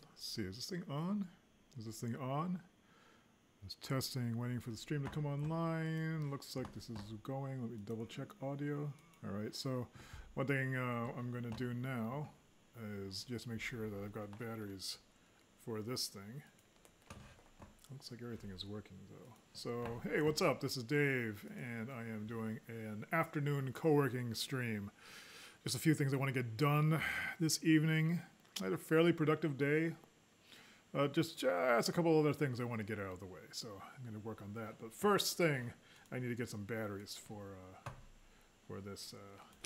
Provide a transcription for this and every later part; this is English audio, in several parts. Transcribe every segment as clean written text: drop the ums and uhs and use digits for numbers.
Let's see, is this thing on? Is this thing on? It's testing, waiting for the stream to come online. Looks like this is going. Let me double check audio. Alright, so one thing I'm going to do now is just make sure that I've got batteries for this thing. Looks like everything is working though. So, hey, what's up? This is Dave, and I am doing an afternoon co-working stream. Just a few things I want to get done this evening. I had a fairly productive day. Just a couple other things I want to get out of the way, so I'm going to work on that. But first thing, I need to get some batteries for this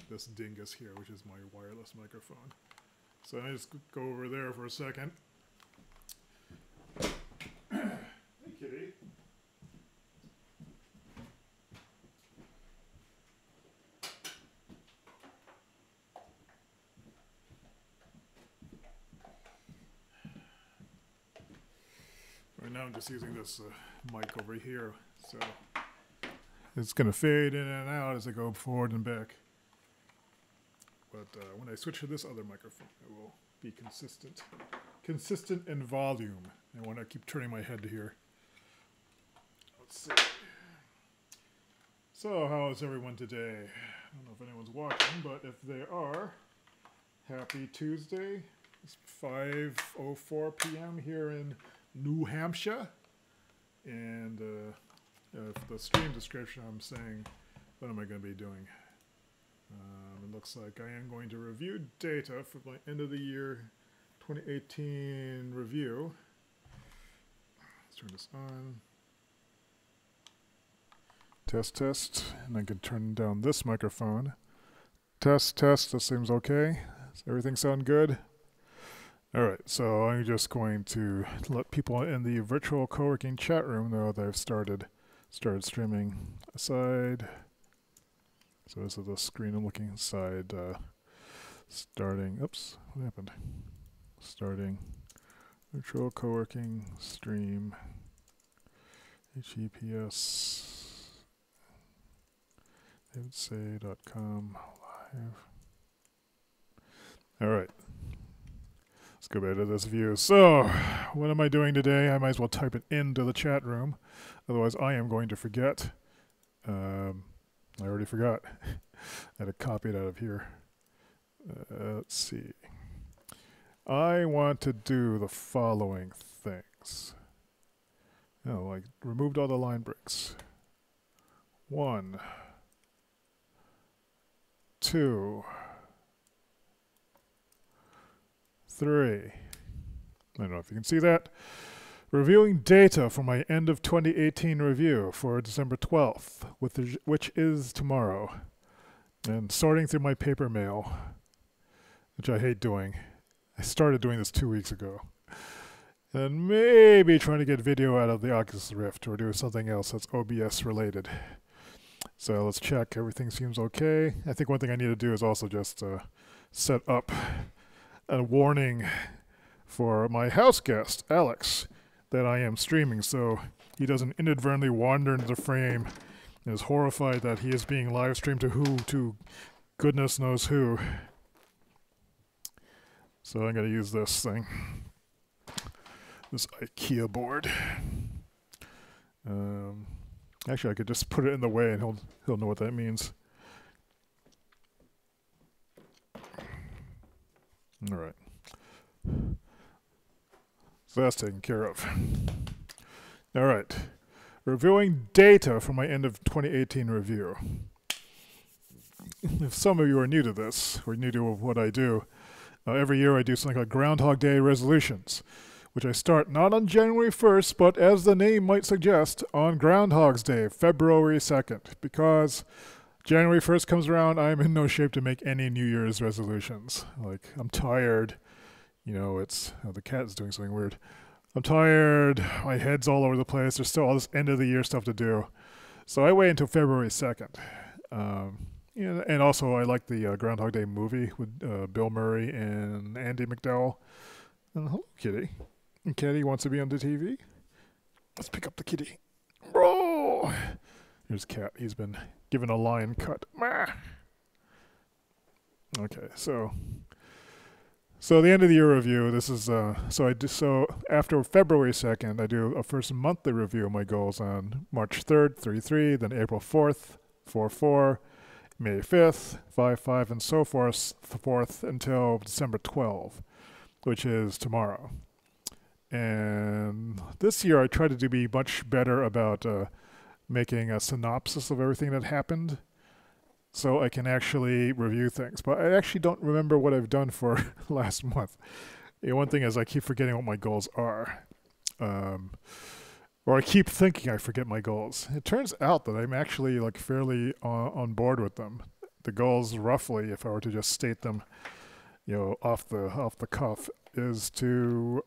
this dingus here, which is my wireless microphone. So I just go over there for a second. Hey, kitty. Right now I'm just using this mic over here, so it's going to fade in and out as I go forward and back. But when I switch to this other microphone, it will be consistent. Consistent in volume. I want to keep turning my head here. Let's see. So, how is everyone today? I don't know if anyone's watching, but if they are, happy Tuesday. It's 5:04 p.m. here in New Hampshire. And the stream description, I'm saying, what am I going to be doing? It looks like I am going to review data for my end of the year 2018 review. Let's turn this on. Test, test. And I can turn down this microphone. Test, test. This seems okay. Does everything sound good? Alright, so I'm just going to let people in the virtual co-working chat room know that I've started streaming aside. So this is the screen I'm looking inside. Starting, oops, what happened? Starting virtual co-working stream, HTTPS, davidsay.com live. Alright, let's go back to this view. So, what am I doing today? I might as well type it into the chat room, otherwise I am going to forget. I already forgot. I had to copy it out of here. Let's see. I want to do the following things. Oh, like removed all the line breaks. 1, 2, 3. I don't know if you can see that. Reviewing data for my end of 2018 review for December 12th, which is tomorrow. And sorting through my paper mail, which I hate doing. I started doing this 2 weeks ago. And maybe trying to get video out of the Oculus Rift or do something else that's OBS related. So let's check. Everything seems okay. I think one thing I need to do is also just set up a warning for my house guest, Alex, that I am streaming, so he doesn't inadvertently wander into the frame and is horrified that he is being live streamed to goodness knows who. So I'm going to use this thing, this IKEA board. Actually, I could just put it in the way and he'll know what that means. All right. So that's taken care of. All right. Reviewing data from my end of 2018 review. If some of you are new to this, or new to what I do, every year I do something like Groundhog Day resolutions, which I start not on January 1st, but as the name might suggest, on Groundhog's Day, February 2nd, because January 1st comes around, I'm in no shape to make any New Year's resolutions. Like, I'm tired. You know, it's, oh, the cat is doing something weird. I'm tired, my head's all over the place, there's still all this end of the year stuff to do. So I wait until February 2nd. And also I like the Groundhog Day movie with Bill Murray and Andy McDowell. And hello, kitty. And Kitty wants to be on the TV. Let's pick up the kitty. Bro! Here's Cat, he's been given a lion cut. Okay, so the end of the year review. This is so after February 2nd, I do a first monthly review of my goals on March 3rd, 3-3, then April 4th, 4-4, May 5th, 5-5, and so forth until December 12th, which is tomorrow. And this year, I try to be much better about making a synopsis of everything that happened, so I can actually review things. But I actually don't remember what I've done for last month. One thing is I keep forgetting what my goals are. Or I keep thinking I forget my goals. It turns out that I'm actually like fairly on board with them. The goals, roughly, if I were to just state them, off the cuff, is to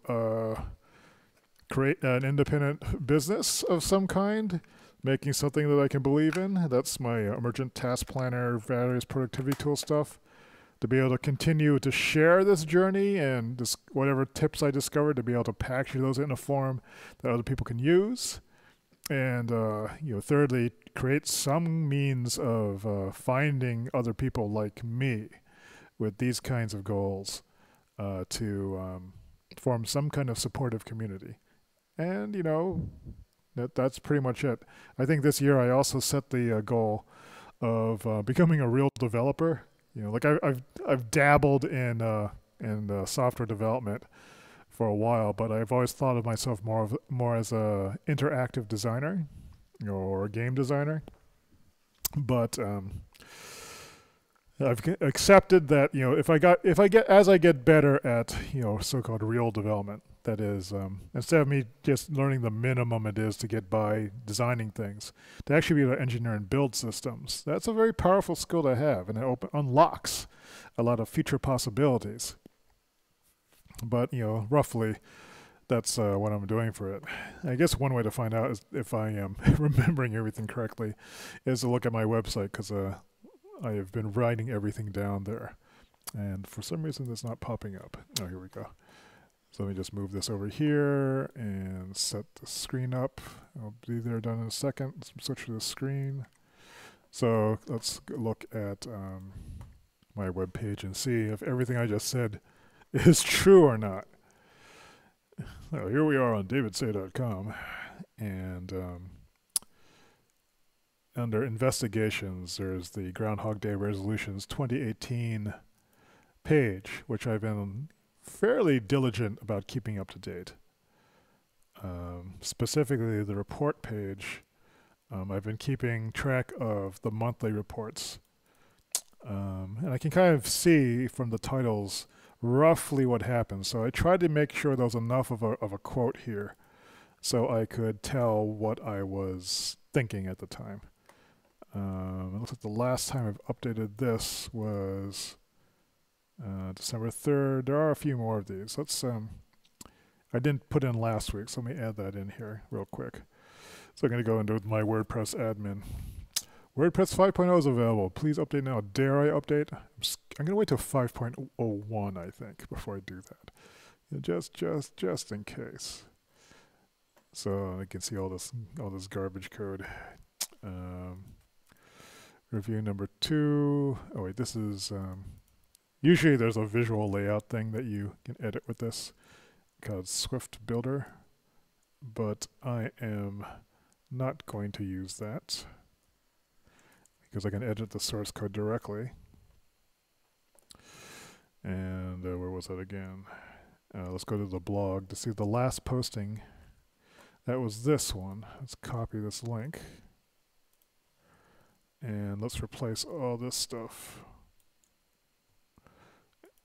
create an independent business of some kind, making something that I can believe in. That's my emergent task planner, various productivity tool stuff. To be able to continue to share this journey and whatever tips I discovered, to be able to package those in a form that other people can use. And thirdly, create some means of finding other people like me with these kinds of goals to form some kind of supportive community. And that's pretty much it. I think this year I also set the goal of becoming a real developer. Like I've dabbled in software development for a while, but I've always thought of myself more as a interactive designer, or a game designer. But I've accepted that as I get better at so-called real development, that is, instead of me just learning the minimum it is to get by designing things, to actually be able to engineer and build systems, that's a very powerful skill to have, and it unlocks a lot of future possibilities. But roughly, that's what I'm doing for it. I guess one way to find out is if I am remembering everything correctly is to look at my website, because I have been writing everything down there, and for some reason it's not popping up. Oh, here we go. So let me just move this over here and set the screen up. I'll be there done in a second. Let's switch to the screen. So let's look at my web page and see if everything I just said is true or not. So here we are on davidsay.com, and under investigations, there's the Groundhog Day Resolutions 2018 page, which I've been fairly diligent about keeping up to date. Specifically, the report page, I've been keeping track of the monthly reports. And I can kind of see from the titles roughly what happens. So I tried to make sure there was enough of a quote here so I could tell what I was thinking at the time. It looks like the last time I've updated this was December 3rd. There are a few more of these. Let's I didn't put in last week, so let me add that in here real quick. So I'm going to go into my WordPress admin. WordPress 5.0 is available. Please update now. Dare I update? I'm going to wait till 5.01, I think, before I do that. Just in case. So I can see all this garbage code. Review number 2. Oh wait, this is usually there's a visual layout thing that you can edit with this called Swift Builder, but I am not going to use that because I can edit the source code directly. And where was that again? Let's go to the blog to see the last posting. That was this one. Let's copy this link. And let's replace all this stuff.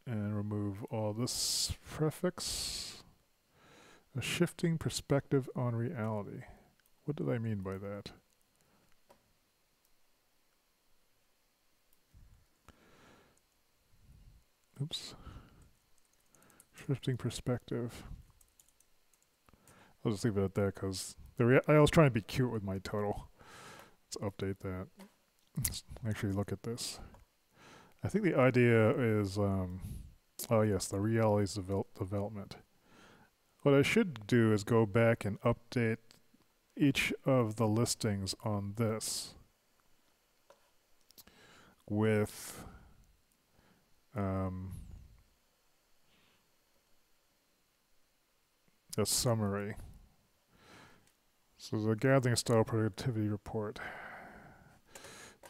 And remove all this prefix. A shifting perspective on reality. What did I mean by that? Oops. Shifting perspective. I'll just leave it at that because I was trying to be cute with my total. Let's update that. Let's actually look at this. I think the idea is, oh yes, the realities development. What I should do is go back and update each of the listings on this with a summary. So the gathering style productivity report.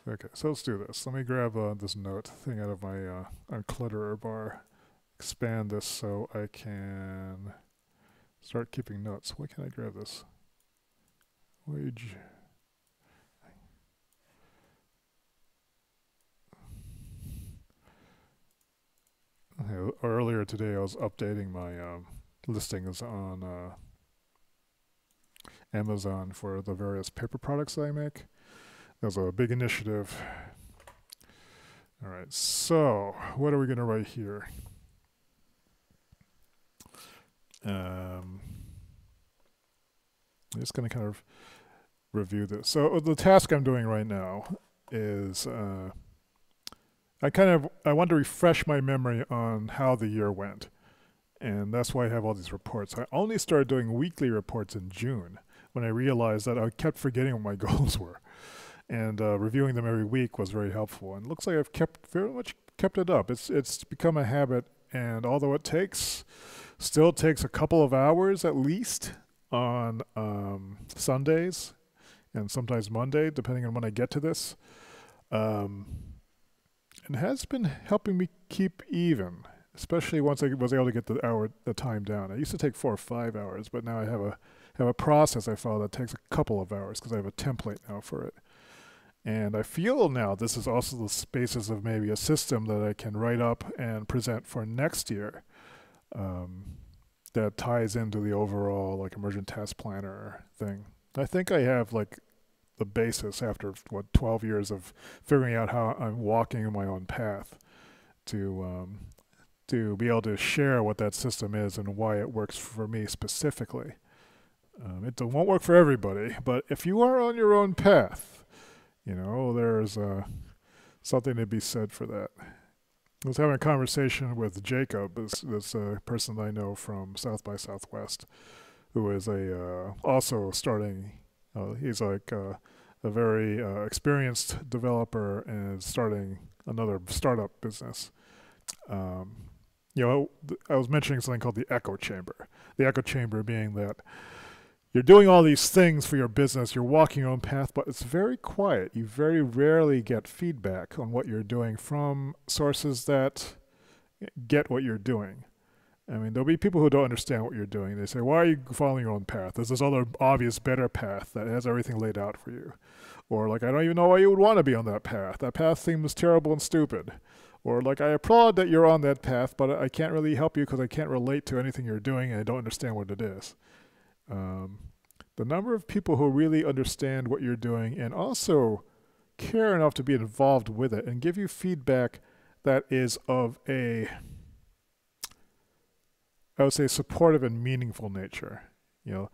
Okay, so let's do this. Let me grab this note thing out of my unclutterer bar, expand this so I can start keeping notes. Why can't I grab this? Wage. Okay, earlier today I was updating my listings on Amazon for the various paper products that I make. That was a big initiative. All right, so what are we going to write here? I'm just going to kind of review this. So the task I'm doing right now is I want to refresh my memory on how the year went. And that's why I have all these reports. I only started doing weekly reports in June when I realized that I kept forgetting what my goals were. And reviewing them every week was very helpful. And it looks like I've very much kept it up. It's become a habit, and although it still takes a couple of hours at least on Sundays and sometimes Monday, depending on when I get to this, it has been helping me keep even, especially once I was able to get the time down. I used to take 4 or 5 hours, but now I have a process I follow that takes a couple of hours because I have a template now for it. And I feel now this is also the basis of maybe a system that I can write up and present for next year that ties into the overall like emergent task planner thing. I think I have like the basis after 12 years of figuring out how I'm walking my own path to be able to share what that system is and why it works for me specifically. It won't work for everybody, but if you are on your own path, you know, there's something to be said for that. I was having a conversation with Jacob, this person I know from South by Southwest, who is also starting. He's like a very experienced developer and is starting another startup business. You know, I was mentioning something called the echo chamber. The echo chamber being that you're doing all these things for your business, you're walking your own path, but it's very quiet. You very rarely get feedback on what you're doing from sources that get what you're doing. I mean, there'll be people who don't understand what you're doing. They say, why are you following your own path? There's this other obvious better path that has everything laid out for you. Or like, I don't even know why you would want to be on that path. That path seems terrible and stupid. Or like, I applaud that you're on that path, but I can't really help you because I can't relate to anything you're doing and I don't understand what it is. The number of people who really understand what you're doing and also care enough to be involved with it and give you feedback that is of a, I would say, supportive and meaningful nature. You know,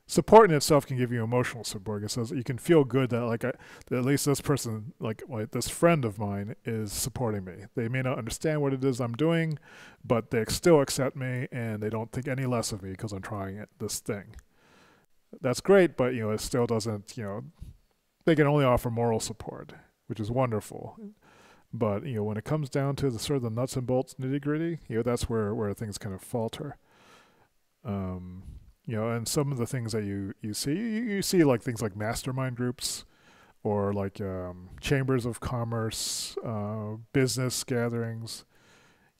support in itself can give you emotional support. It says you can feel good that that at least this person, like this friend of mine, is supporting me. They may not understand what it is I'm doing, but they still accept me and they don't think any less of me because I'm trying this thing. That's great, but you know, it still doesn't. You know, they can only offer moral support, which is wonderful. But you know, when it comes down to the sort of the nuts and bolts nitty gritty, you know, that's where things kind of falter. You know, and some of the things that you see like things like mastermind groups, or like chambers of commerce, business gatherings.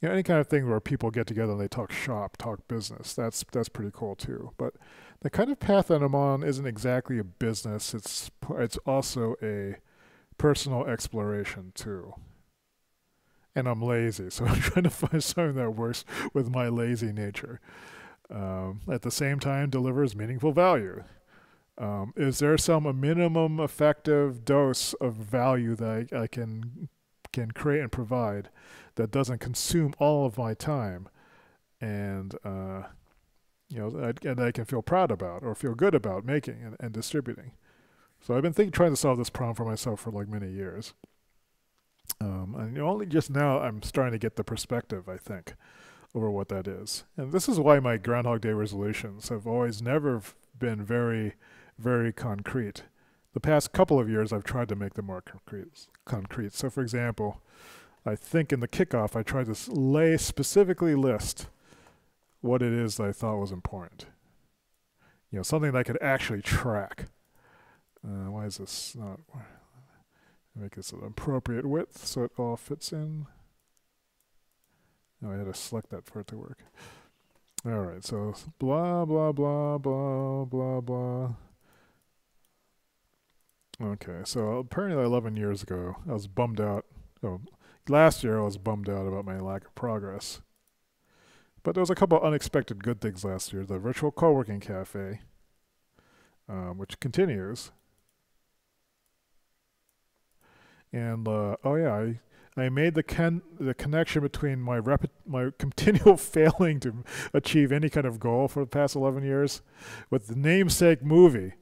You know, any kind of thing where people get together and they talk shop, talk business. That's pretty cool too. But the kind of path that I'm on isn't exactly a business. It's also a personal exploration too. And I'm lazy, so I'm trying to find something that works with my lazy nature. At the same time, delivers meaningful value. Is there a minimum effective dose of value that I can create and provide that doesn't consume all of my time, and you know, and I can feel proud about or feel good about making and distributing? So I've been trying to solve this problem for myself for like many years. And only just now I'm starting to get the perspective, I think, over what that is. And this is why my Groundhog Day resolutions have always never been very, very concrete. The past couple of years I've tried to make them more concrete. So for example, I think in the kickoff I tried to specifically list what it is that I thought was important. something that I could actually track. Why is this not? Make this an appropriate width so it all fits in. No, I had to select that for it to work. All right, so blah, blah, blah, blah, blah, blah. Okay, so apparently 11 years ago, I was bummed out. Oh, last year I was bummed out about my lack of progress. But there was a couple unexpected good things last year. The virtual co-working cafe, which continues. And, oh yeah, I made the connection between my continual failing to achieve any kind of goal for the past 11 years with the namesake movie.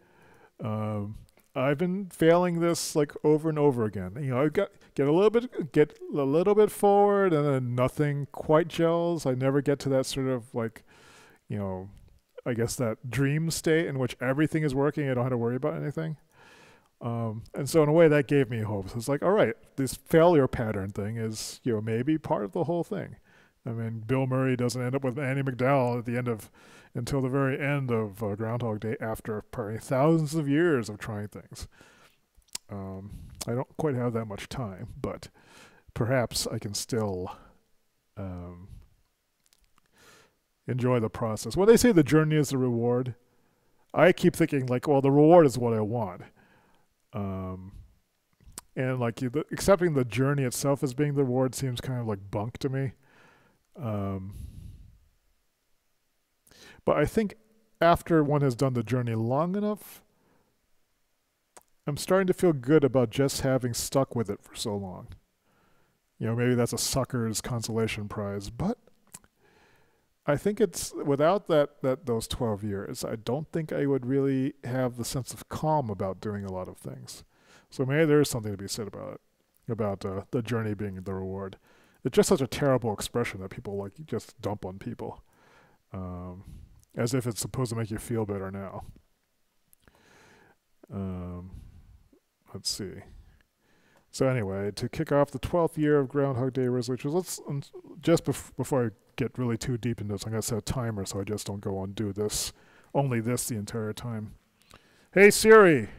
I've been failing this like over and over again. I get a little bit forward, and then nothing quite gels. I never get to that sort of like, I guess that dream state in which everything is working. I don't have to worry about anything. And so in a way that gave me hope. So it's like, all right, this failure pattern thing is, maybe part of the whole thing. I mean, Bill Murray doesn't end up with Annie McDowell until the very end of Groundhog Day, after probably thousands of years of trying things. I don't quite have that much time, but perhaps I can still enjoy the process. When they say the journey is the reward, I keep thinking like, well, the reward is what I want. And like accepting the journey itself as being the reward seems kind of like bunk to me. But I think after one has done the journey long enough, I'm starting to feel good about just having stuck with it for so long. Maybe that's a sucker's consolation prize, but I think it's without those 12 years, I don't think I would really have the sense of calm about doing a lot of things. So maybe there is something to be said about it, about the journey being the reward. It's just such a terrible expression that people like just dump on people, as if it's supposed to make you feel better now. Let's see. So anyway, to kick off the 12th year of Groundhog Day resolutions, let's just before I get really too deep into this, I'm going to set a timer so I just don't go on do this, only this the entire time. Hey Siri!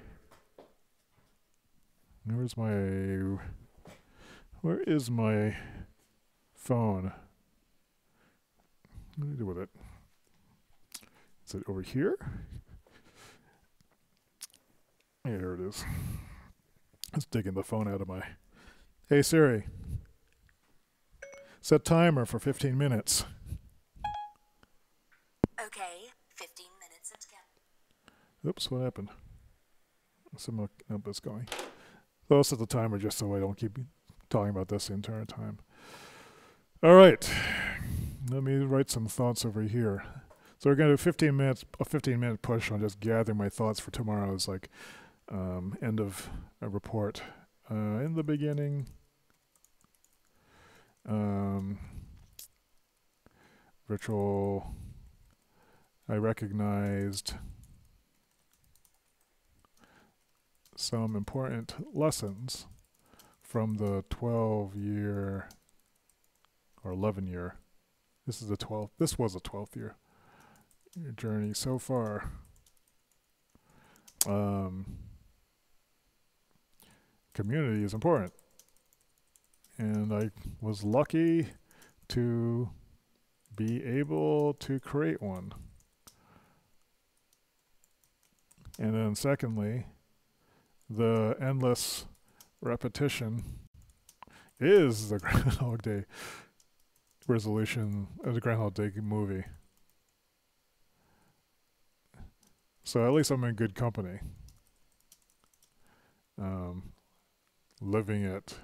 Where is my phone? What do I do with it? Is it over here? Yeah, here it is. Let's digging the phone out of my... Hey Siri. Set timer for 15 minutes. Okay, 15 minutes and count. Oops, what happened? Nope, it's going. So I'll set the timer just so I don't keep talking about this the entire time. All right. Let me write some thoughts over here. So we're going to do 15 minutes, a 15-minute push on just gathering my thoughts for tomorrow's like end of a report. In the beginning, virtual, I recognized some important lessons from the 12-year or 11-year. This was the 12th year journey so far. Community is important, and I was lucky to be able to create one. And then secondly, the endless repetition is the Groundhog Day resolution of the Groundhog Day movie. So at least I'm in good company. Living it.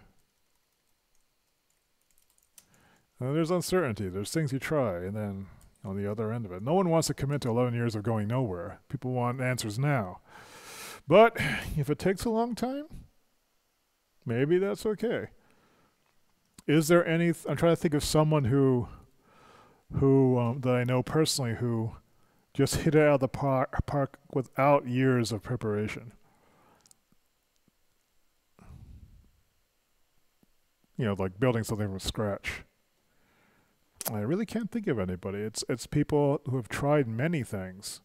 There's uncertainty. There's things you try, and then on the other end of it, no one wants to commit to 11 years of going nowhere. People want answers now. But if it takes a long time, maybe that's okay. Is there any... I'm trying to think of someone who that I know personally who just hit it out of the park without years of preparation. Like building something from scratch. I really can't think of anybody. It's people who have tried many things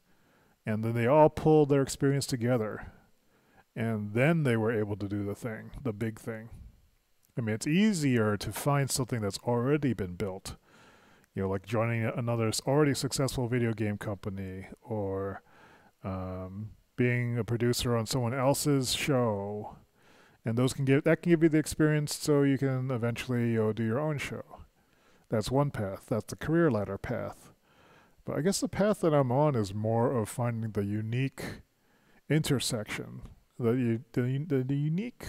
And then they all pulled their experience together. And then they were able to do the thing, the big thing. I mean, it's easier to find something that's already been built. You know, like joining another already successful video game company, or being a producer on someone else's show. And that can give you the experience so you can eventually do your own show. That's one path. That's the career ladder path. But I guess the path that I'm on is more of finding the unique intersection. The unique,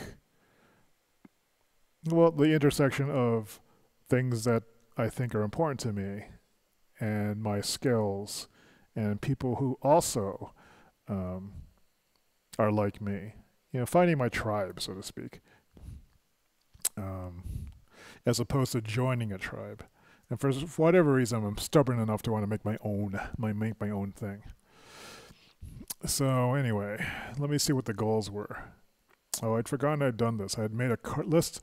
well, the intersection of things that I think are important to me and my skills and people who also are like me. You know, finding my tribe, so to speak, as opposed to joining a tribe. And for whatever reason, I'm stubborn enough to want to make my own thing. So anyway, let me see what the goals were. Oh, I'd forgotten I'd done this. I had made a list.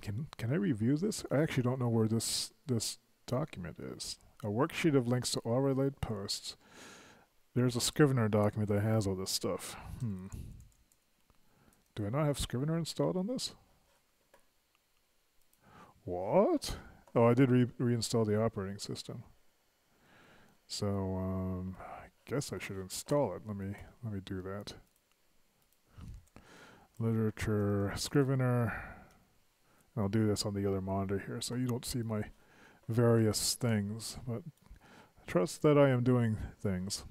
Can I review this? I actually don't know where this document is. A worksheet of links to all related posts. There's a Scrivener document that has all this stuff. Do I not have Scrivener installed on this? What? Oh, I did reinstall the operating system. So I guess I should install it. Let me do that. Literature, Scrivener. I'll do this on the other monitor here, so you don't see my various things. But trust that I am doing things.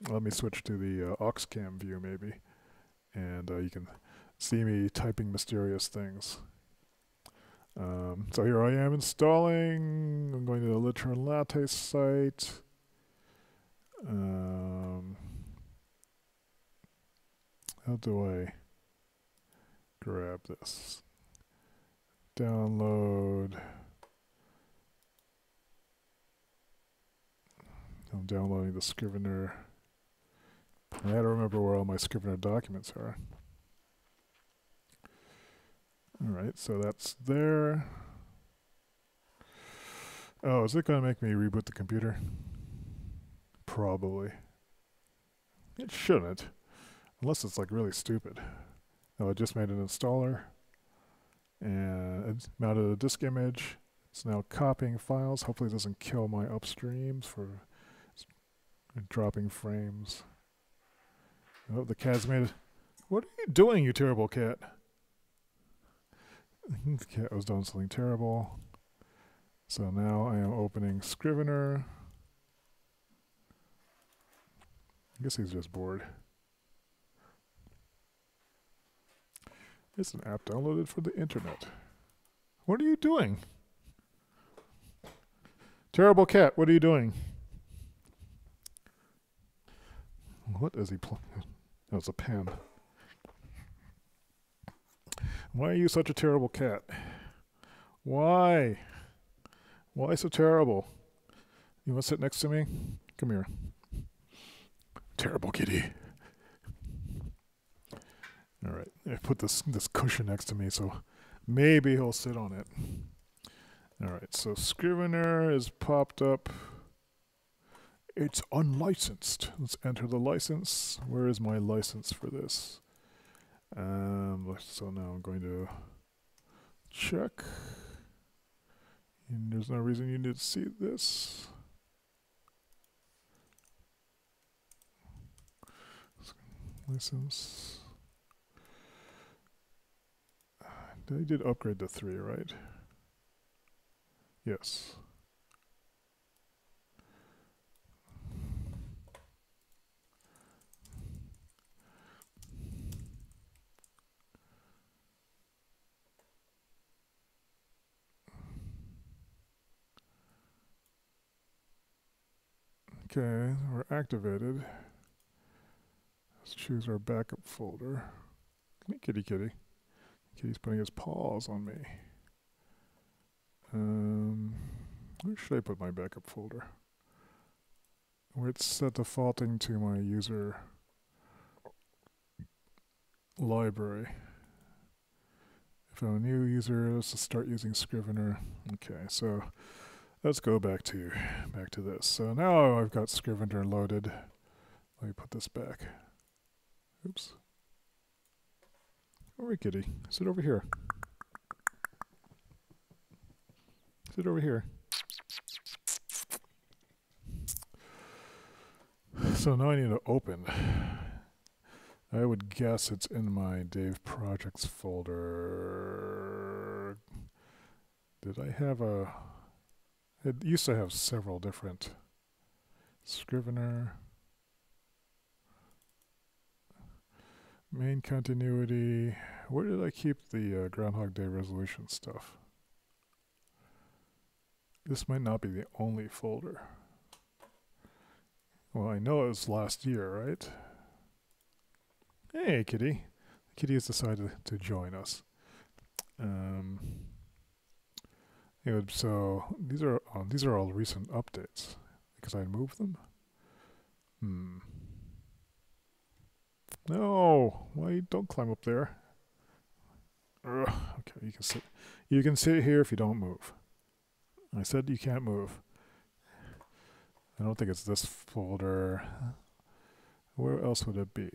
Let me switch to the Oxcam view, maybe, and you can see me typing mysterious things. So here I am installing. I'm going to the Literature and Latte site. How do I grab this? Download. I'm downloading the Scrivener. I had to remember where all my Scrivener documents are. Alright, so that's there. Oh, is it going to make me reboot the computer? Probably. It shouldn't. Unless it's like really stupid. Oh, I just made an installer. And it's mounted a disk image. It's now copying files. Hopefully it doesn't kill my upstreams for dropping frames. Oh, the cat's made it. What are you doing, you terrible cat? The cat was doing something terrible. So now I am opening Scrivener. I guess he's just bored. It's an app downloaded for the internet. What are you doing? Terrible cat, what are you doing? What is he playing? Oh, it's a pen. Why are you such a terrible cat? Why? Why so terrible? You want to sit next to me? Come here. Terrible kitty. All right, I put this cushion next to me, so maybe he'll sit on it. All right, so Scrivener is popped up. It's unlicensed. Let's enter the license. Where is my license for this? So now I'm going to check. And there's no reason you need to see this. License. I did upgrade to 3, right? Yes. Okay, we're activated. Let's choose our backup folder. Come here, kitty kitty. Kitty's putting his paws on me. Where should I put my backup folder? Where it's set defaulting to my user library. If I'm a new user, let's start using Scrivener. Okay, so let's go back to this. So now I've got Scrivener loaded. Let me put this back. Oops. All right, kitty. Sit over here. Sit over here. So now I need to open. I would guess it's in my Dave Projects folder. Did I have a... It used to have several different... Scrivener... Main continuity... Where did I keep the Groundhog Day resolution stuff? This might not be the only folder. Well, I know it was last year, right? Hey, Kitty. Kitty has decided to join us. So these are all recent updates because I moved them. No, why don't climb up there? Ugh, okay, you can sit. You can sit here if you don't move. I said you can't move. I don't think it's this folder. Where else would it be?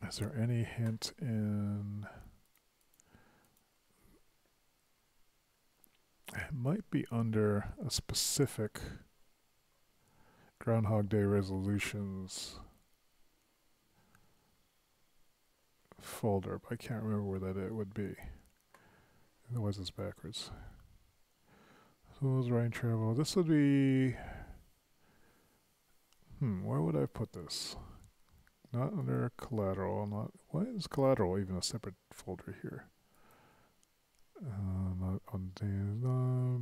Is there any hint in... It might be under a specific Groundhog Day resolutions folder, but I can't remember where that it would be. Otherwise it's backwards. So it's rain travel. This would be... where would I put this? Not under collateral. Not. Why is collateral even a separate folder here? Not on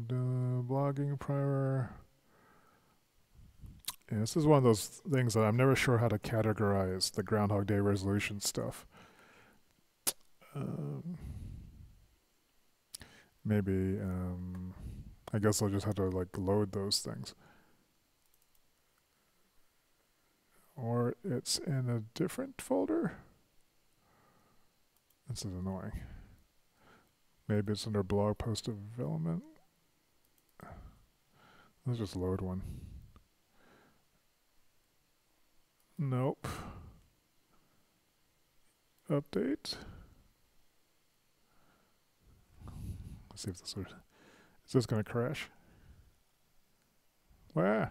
the blogging primer. Yeah, this is one of those things that I'm never sure how to categorize the Groundhog Day resolution stuff. Maybe I guess I'll just have to like load those things. Or it's in a different folder? This is annoying. Maybe it's under blog post development. Let's just load one. Nope. Update. Let's see if this would... Is this going to crash? Wah!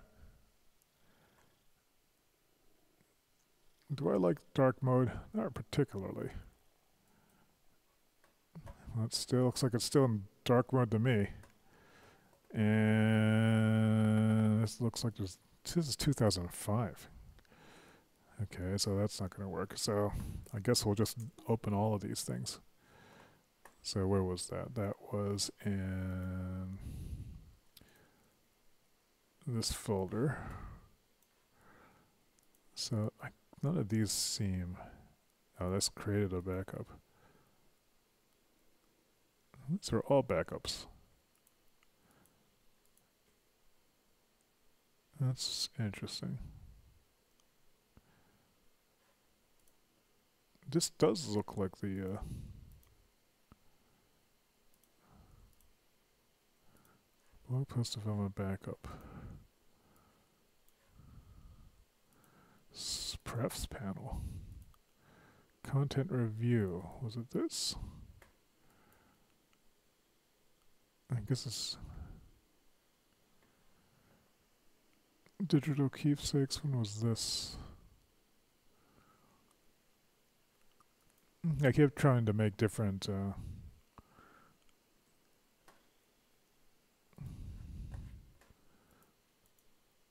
Do I like dark mode? Not particularly. Well, it still looks like it's still in dark mode to me. And this looks like this is 2005. Okay, so that's not going to work. So I guess we'll just open all of these things. So where was that? That was in this folder. So none of these seem... Oh, that's created a backup. These are all backups. That's interesting. This does look like the blog post development backup. Prefs panel. Content review. Was it this? I guess it's digital keepsakes. When was this? I kept trying to make different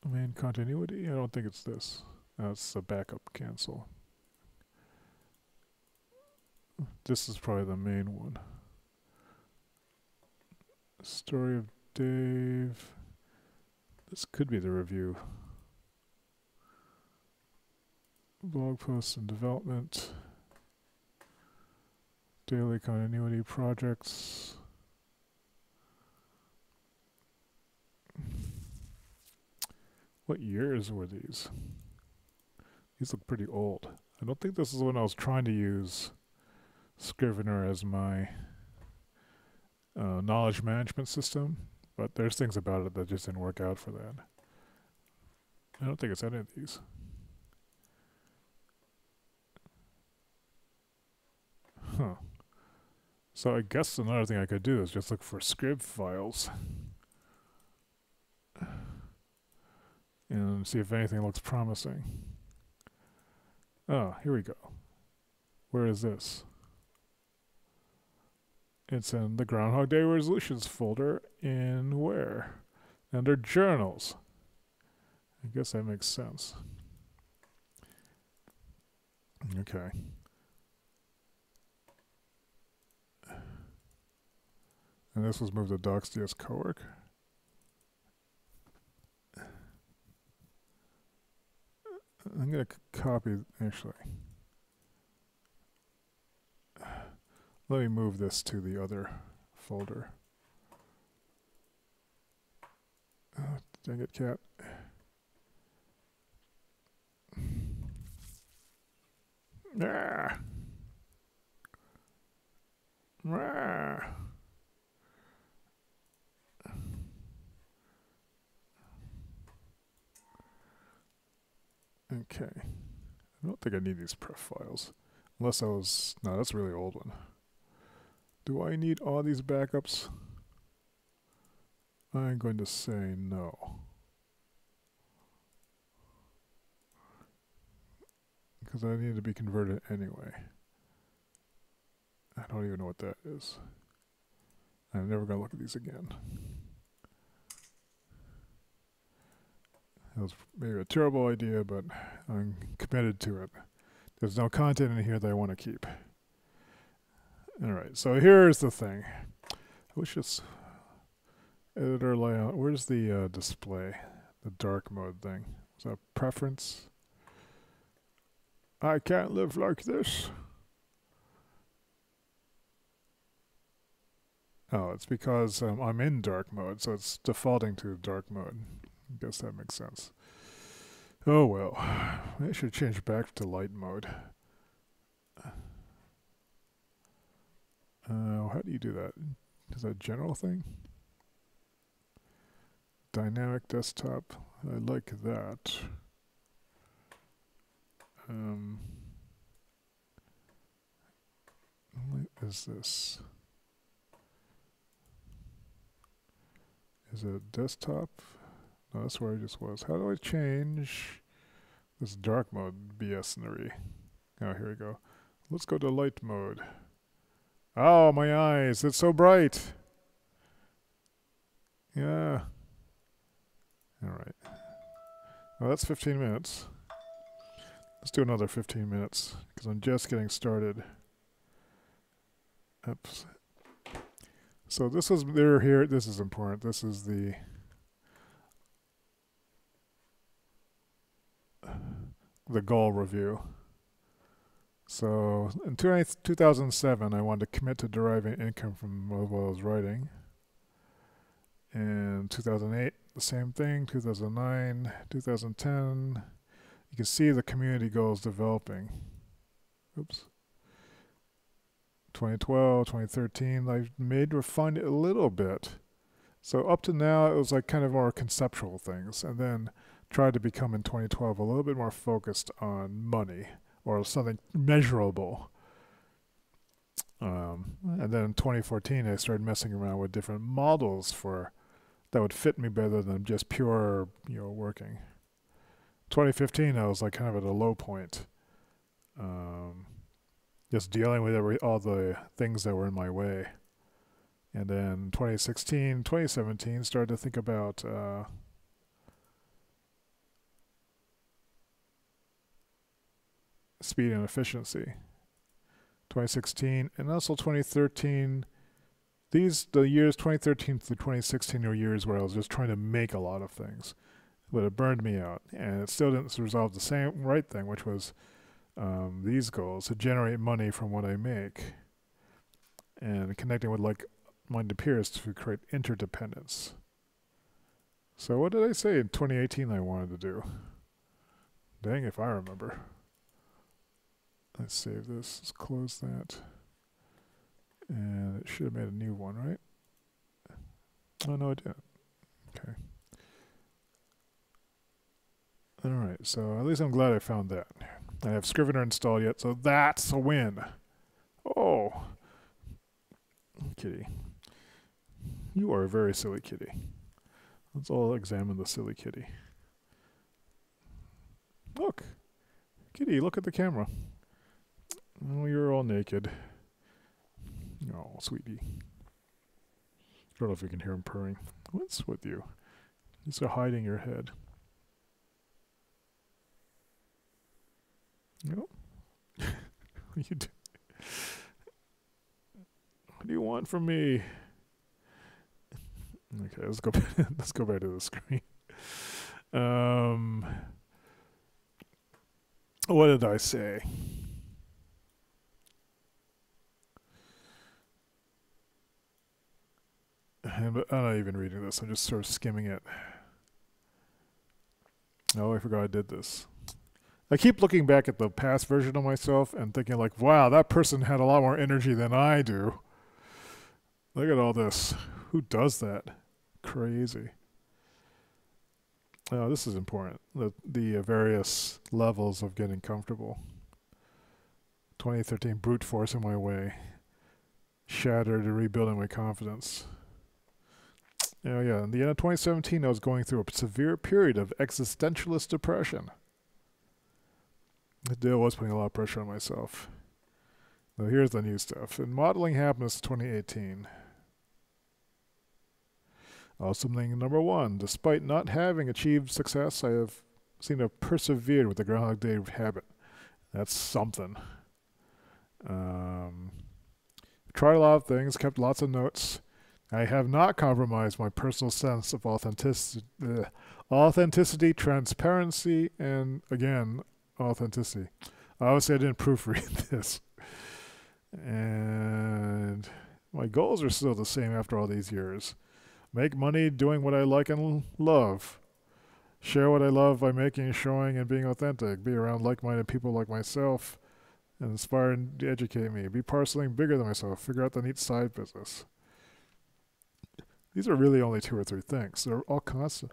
main continuity. I don't think it's this. It's a backup cancel. This is probably the main one. Story of Dave. This could be the review. Blog posts and development. Daily continuity projects. What years were these? These look pretty old. I don't think this is when I was trying to use Scrivener as my knowledge management system, but there's things about it that just didn't work out for that. I don't think it's any of these. Huh. So I guess another thing I could do is just look for script files and see if anything looks promising. Oh, here we go. Where is this? It's in the Groundhog Day resolutions folder in where? Under journals. I guess that makes sense. Okay. And this was moved to docs.ds cowork. I'm going to copy, actually. Let me move this to the other folder. Oh, dang it, cat. Ah. Ah. Okay. I don't think I need these pref files. Unless I was... No, that's a really old one. Do I need all these backups? I'm going to say no. Because I need to be converted anyway. I don't even know what that is. I'm never going to look at these again. That was maybe a terrible idea, but I'm committed to it. There's no content in here that I want to keep. Alright, so here's the thing. I wish it's editor layout. Where's the display? The dark mode thing. Is that preference? I can't live like this. Oh, it's because I'm in dark mode, so it's defaulting to dark mode. I guess that makes sense. Oh well. I should change back to light mode. How do you do that? Is that a general thing? Dynamic desktop. I like that. What is this? Is it desktop? No, that's where I just was. How do I change this dark mode BS-nery? Oh, here we go. Let's go to light mode. Oh, my eyes. It's so bright. Yeah. All right. Well, that's 15 minutes. Let's do another 15 minutes because I'm just getting started. Oops. So this is there here. This is important. This is the goal review. So in 2007, I wanted to commit to deriving income from what I was writing. In 2008, the same thing. 2009, 2010. You can see the community goals developing. Oops. 2012, 2013, I refined it a little bit. So up to now, it was like kind of more conceptual things. And then tried to become in 2012 a little bit more focused on money or something measurable. And then in 2014, I started messing around with different models that would fit me better than just pure, working. 2015, I was like kind of at a low point. Just dealing with all the things that were in my way. And then 2016, 2017, started to think about speed and efficiency. 2016 and also 2013. The years 2013 through 2016 are years where I was just trying to make a lot of things, but it burned me out, and it still didn't resolve the same right thing, which was these goals to generate money from what I make, and connecting with like-minded peers to create interdependence. So what did I say in 2018 I wanted to do? Dang if I remember. Let's save this. Let's close that. And it should have made a new one, right? Oh, no, it didn't. Okay. Alright, so at least I'm glad I found that. I have Scrivener installed yet, so that's a win. Oh, kitty. You are a very silly kitty. Let's all examine the silly kitty. Look. Kitty, look at the camera. Oh, you're all naked. Oh, sweetie. I don't know if you can hear him purring. What's with you? You're hiding your head. No. What you do? What do you want from me? Okay, let's go. Let's go back to the screen. What did I say? I'm not even reading this. I'm just sort of skimming it. Oh, I forgot I did this. I keep looking back at the past version of myself and thinking like, wow, that person had a lot more energy than I do. Look at all this. Who does that? Crazy. Oh, this is important. The various levels of getting comfortable. 2013 brute force in my way. Shattered and rebuilding my confidence. Oh yeah, in the end of 2017 I was going through a severe period of existentialist depression. The deal was putting a lot of pressure on myself. Now here's the new stuff. In modeling happiness 2018. Something number 1. Despite not having achieved success, I have seemed to have persevered with the Groundhog Day habit. That's something. Tried a lot of things, kept lots of notes. I have not compromised my personal sense of authenticity, transparency, and again, authenticity. Obviously, I didn't proofread this. And my goals are still the same after all these years. Make money doing what I like and love. Share what I love by making, showing, and being authentic. Be around like-minded people like myself and inspire and educate me. Be part of something bigger than myself. Figure out the neat side business. These are really only 2 or 3 things. They're all constant.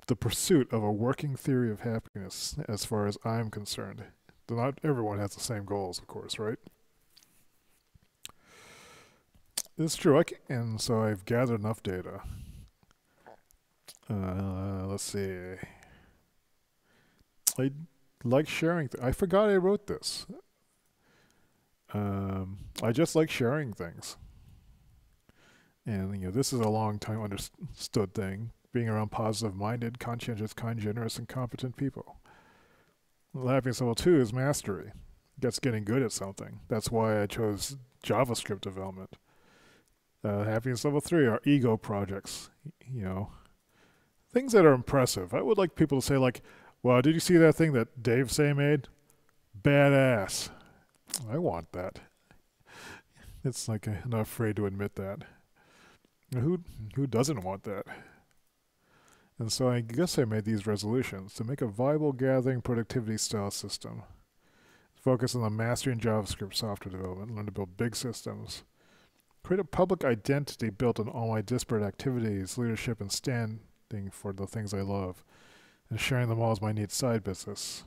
The pursuit of a working theory of happiness, as far as I'm concerned. Not everyone has the same goals, of course, right? It's true, and so I've gathered enough data. Let's see. I like sharing. I forgot I wrote this. I just like sharing things. And, this is a long time understood thing. Being around positive-minded, conscientious, kind, generous, and competent people. Well, happiness level 2 is mastery. That's getting good at something. That's why I chose JavaScript development. Happiness level 3 are ego projects. Things that are impressive. I would like people to say like, wow, did you see that thing that Dave Say made? Badass. I want that. It's like I'm not afraid to admit that. Who doesn't want that? And so I guess I made these resolutions to make a viable gathering productivity style system. Focus on the mastery in JavaScript software development, learn to build big systems. Create a public identity built on all my disparate activities, leadership, and standing for the things I love, and sharing them all as my neat side business.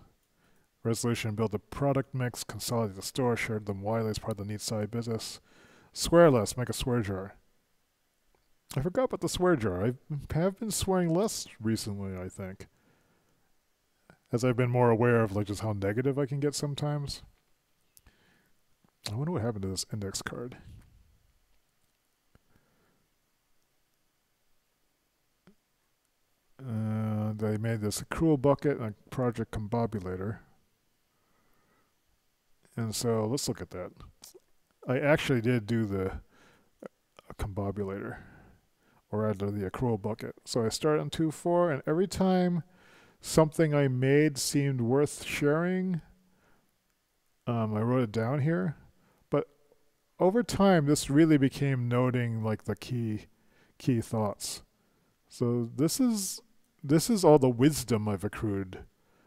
Resolution, build a product mix, consolidate the store, share them widely as part of the neat side business. Swear less, make a swear jar. I forgot about the swear jar. I have been swearing less recently, I think. As I've been more aware of just how negative I can get sometimes. I wonder what happened to this index card. They made this accrual bucket and a project combobulator. And so let's look at that. I actually did do the combobulator, or rather the accrual bucket. So I started on 2.4, and every time something I made seemed worth sharing, I wrote it down here. But over time, this really became noting the key thoughts. So this is all the wisdom I've accrued,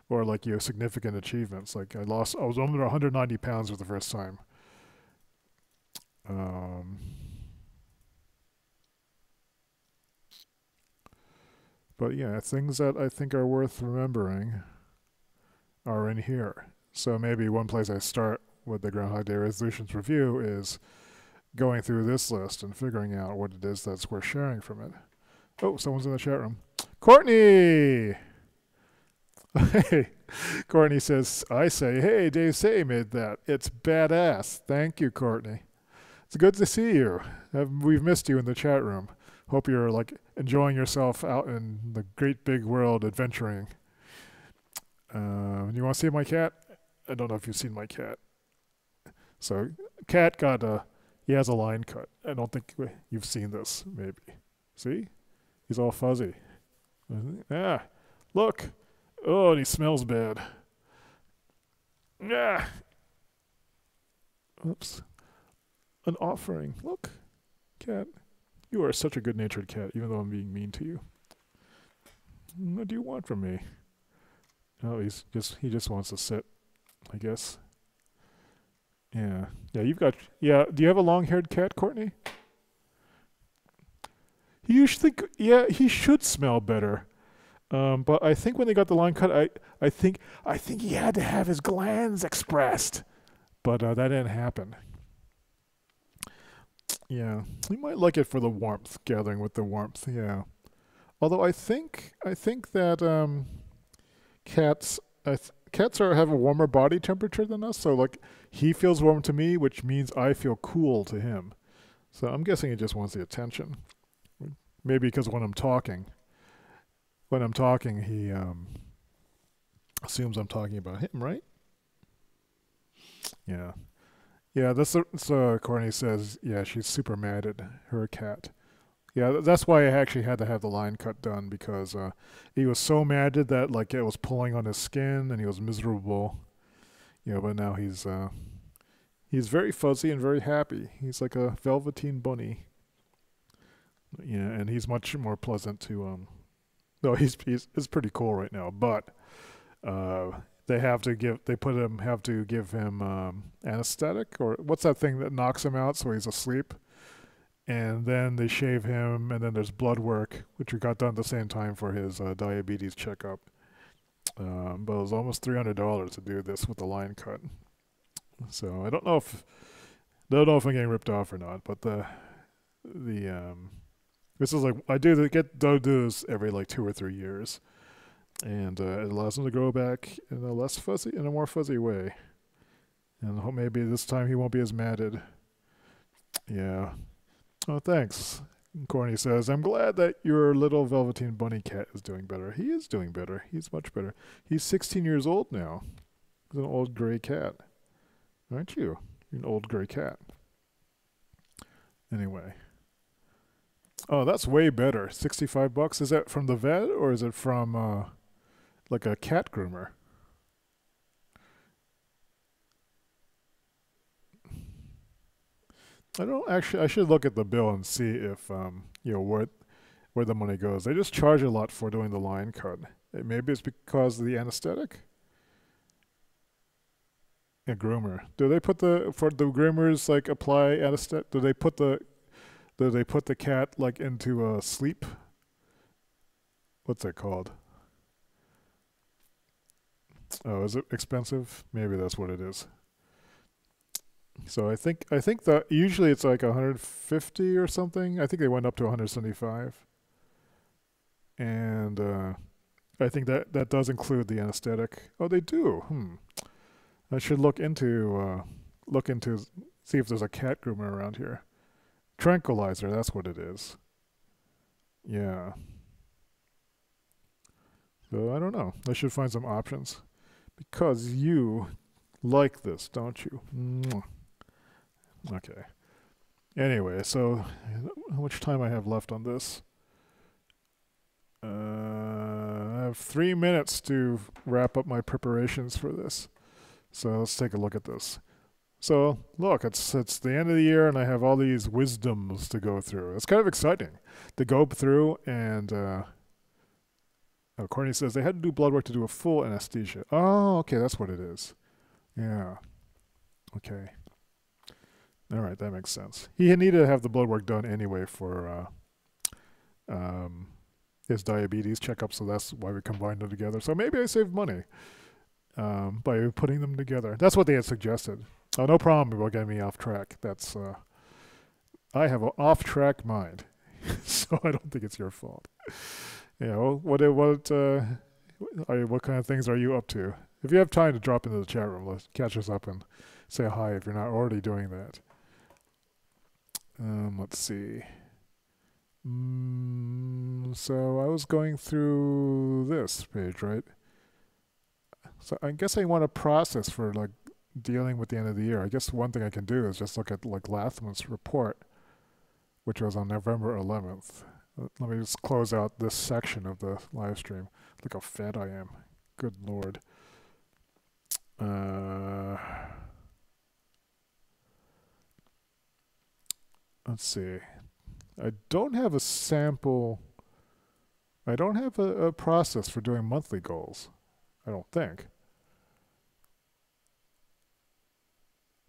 or significant achievements. I was under 190 pounds for the first time. But yeah, things that I think are worth remembering are in here. So maybe one place I start with the Groundhog Day resolutions review is going through this list and figuring out what it is that's worth sharing from it. Oh, someone's in the chat room. Courtney! Hey, Courtney says, I say, hey, Dave Say made that. It's badass. Thank you, Courtney. It's good to see you. We've missed you in the chat room. Hope you're like enjoying yourself out in the great big world adventuring. You want to see my cat? I don't know if you've seen my cat. So, cat he has a line cut. I don't think you've seen this, maybe. See? He's all fuzzy. Ah, look. Oh, and he smells bad. Ah. Oops. An offering. Look, cat. You are such a good-natured cat, even though I'm being mean to you. What do you want from me? Oh, he just wants to sit, I guess. Yeah. Yeah, do you have a long-haired cat, Courtney? He should smell better. But I think when they got the line cut, I think he had to have his glands expressed. But that didn't happen. Yeah, he might like it for the warmth, gathering with the warmth. Yeah. Although I think that cats have a warmer body temperature than us. So like he feels warm to me, which means I feel cool to him. So I'm guessing he just wants the attention. Maybe because when I'm talking, he assumes I'm talking about him, right? Yeah. Yeah, Courtney says, yeah, she's super mad at her cat. Yeah, that's why I actually had to have the line cut done, because he was so mad that like it was pulling on his skin and he was miserable. But now he's very fuzzy and very happy. He's like a velveteen bunny. Yeah, and he's much more pleasant to no, it's pretty cool right now, but they have to give him anesthetic, or what's that thing that knocks him out so he's asleep, and then they shave him, and then there's blood work, which we got done at the same time for his diabetes checkup. But it was almost $300 to do this with the line cut. So I don't know if I'm getting ripped off or not, but this is like I do this every like 2 or 3 years. And it allows him to grow back in a more fuzzy way. And I hope maybe this time he won't be as matted. Yeah. Oh, thanks. Corny says, I'm glad that your little velveteen bunny cat is doing better. He is doing better. He's much better. He's 16 years old now. He's an old gray cat. Aren't you? You're an old gray cat. Anyway. Oh, that's way better. $65. Is that from the vet, or is it from like a cat groomer? I should look at the bill and see if where the money goes. They just charge a lot for doing the line cut. Maybe it's because of the anesthetic. A groomer. Do they put for the groomers like apply anesthetic? Do they put the cat like into a sleep? What's that called? Oh, is it expensive? Maybe that's what it is. So I think that usually it's like 150 or something. I think they went up to 175. And I think that does include the anesthetic. Oh, they do. I should look into see if there's a cat groomer around here. Tranquilizer, that's what it is. Yeah. So I don't know. I should find some options. Because you like this, don't you? Mwah. Okay. Anyway, so how much time I have left on this? I have 3 minutes to wrap up my preparations for this. So let's take a look at this. So look, it's the end of the year, and I have all these wisdoms to go through. It's kind of exciting to go through and. Courtney says they had to do blood work to do a full anesthesia. Oh, okay, that's what it is. Yeah. Okay. All right, that makes sense. He needed to have the blood work done anyway for his diabetes checkup, so that's why we combined them together. So maybe I saved money by putting them together. That's what they had suggested. Oh, no problem about getting me off track. That's I have an off-track mind, so I don't think it's your fault. What kind of things are you up to? If you have time to drop into the chat room, let's catch us up and say hi if you're not already doing that. Let's see. So I was going through this page, right? So I guess I want a process for like dealing with the end of the year. I guess one thing I can do is just look at like last month's report, which was on November 11th. Let me just close out this section of the live stream. Look how fat I am. Good Lord. Let's see. I don't have a sample. I don't have a process for doing monthly goals. I don't think.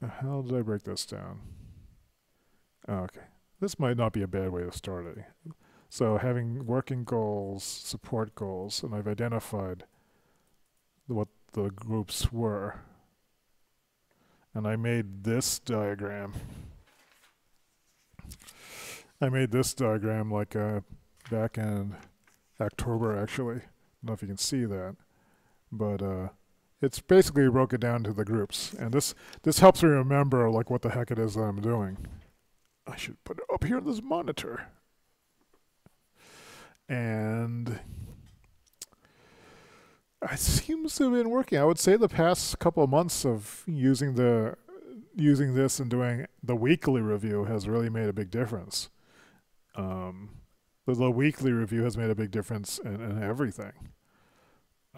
How did I break this down? Oh, okay. This might not be a bad way to start it. So having working goals, support goals, and I've identified what the groups were. And I made this diagram. I made this diagram like back in October, actually. I don't know if you can see that. But it's basically broke it down to the groups. And this helps me remember like what the heck it is that I'm doing. I should put it up here on this monitor. And it seems to have been working. I would say the past couple of months of using this and doing the weekly review has really made a big difference. The weekly review has made a big difference in everything.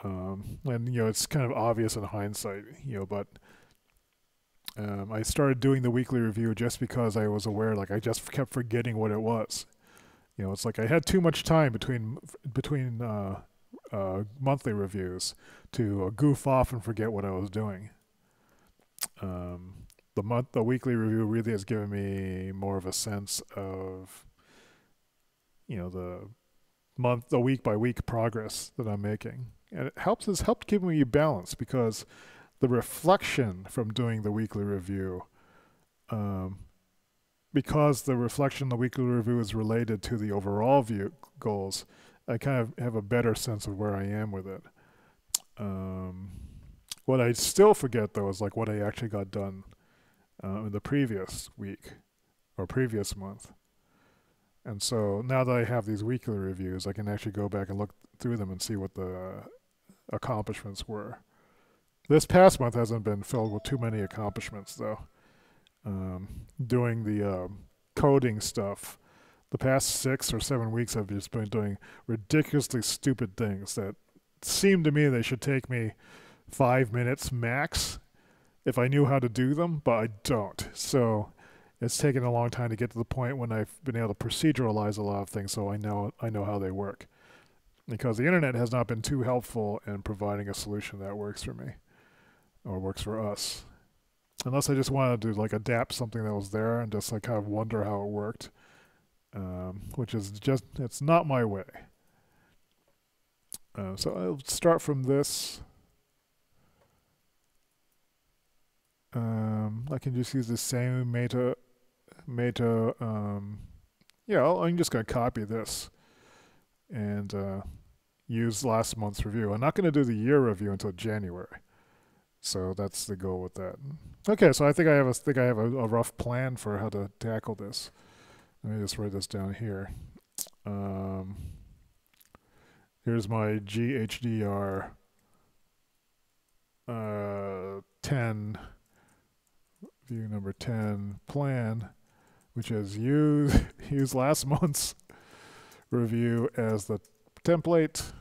And it's kind of obvious in hindsight, but I started doing the weekly review just because I was aware, like I just kept forgetting what it was. It's like I had too much time between monthly reviews to goof off and forget what I was doing. The weekly review really has given me more of a sense of, the week by week progress that I'm making, and it has helped keep me balanced because the reflection from doing the weekly review, because the reflection of the weekly review is related to the overall view goals, I kind of have a better sense of where I am with it. What I still forget though is like what I actually got done in the previous week or previous month. And so now that I have these weekly reviews, I can actually go back and look through them and see what the accomplishments were. This past month hasn't been filled with too many accomplishments though. Doing the coding stuff, the past 6 or 7 weeks I've just been doing ridiculously stupid things that seem to me they should take me 5 minutes max if I knew how to do them, but I don't. So it's taken a long time to get to the point when I've been able to proceduralize a lot of things, so I know how they work. Because the internet has not been too helpful in providing a solution that works for me or works for us. Unless I just wanted to like adapt something that was there and just like kind of wonder how it worked, which is just, it's not my way. So I'll start from this. I can just use the same meta. I'm just going to copy this and use last month's review. I'm not going to do the year review until January. So that's the goal with that. Okay, so I think I have a rough plan for how to tackle this. Let me just write this down here. Here's my GHDR 10 view number 10 plan, which is use last month's review as the template.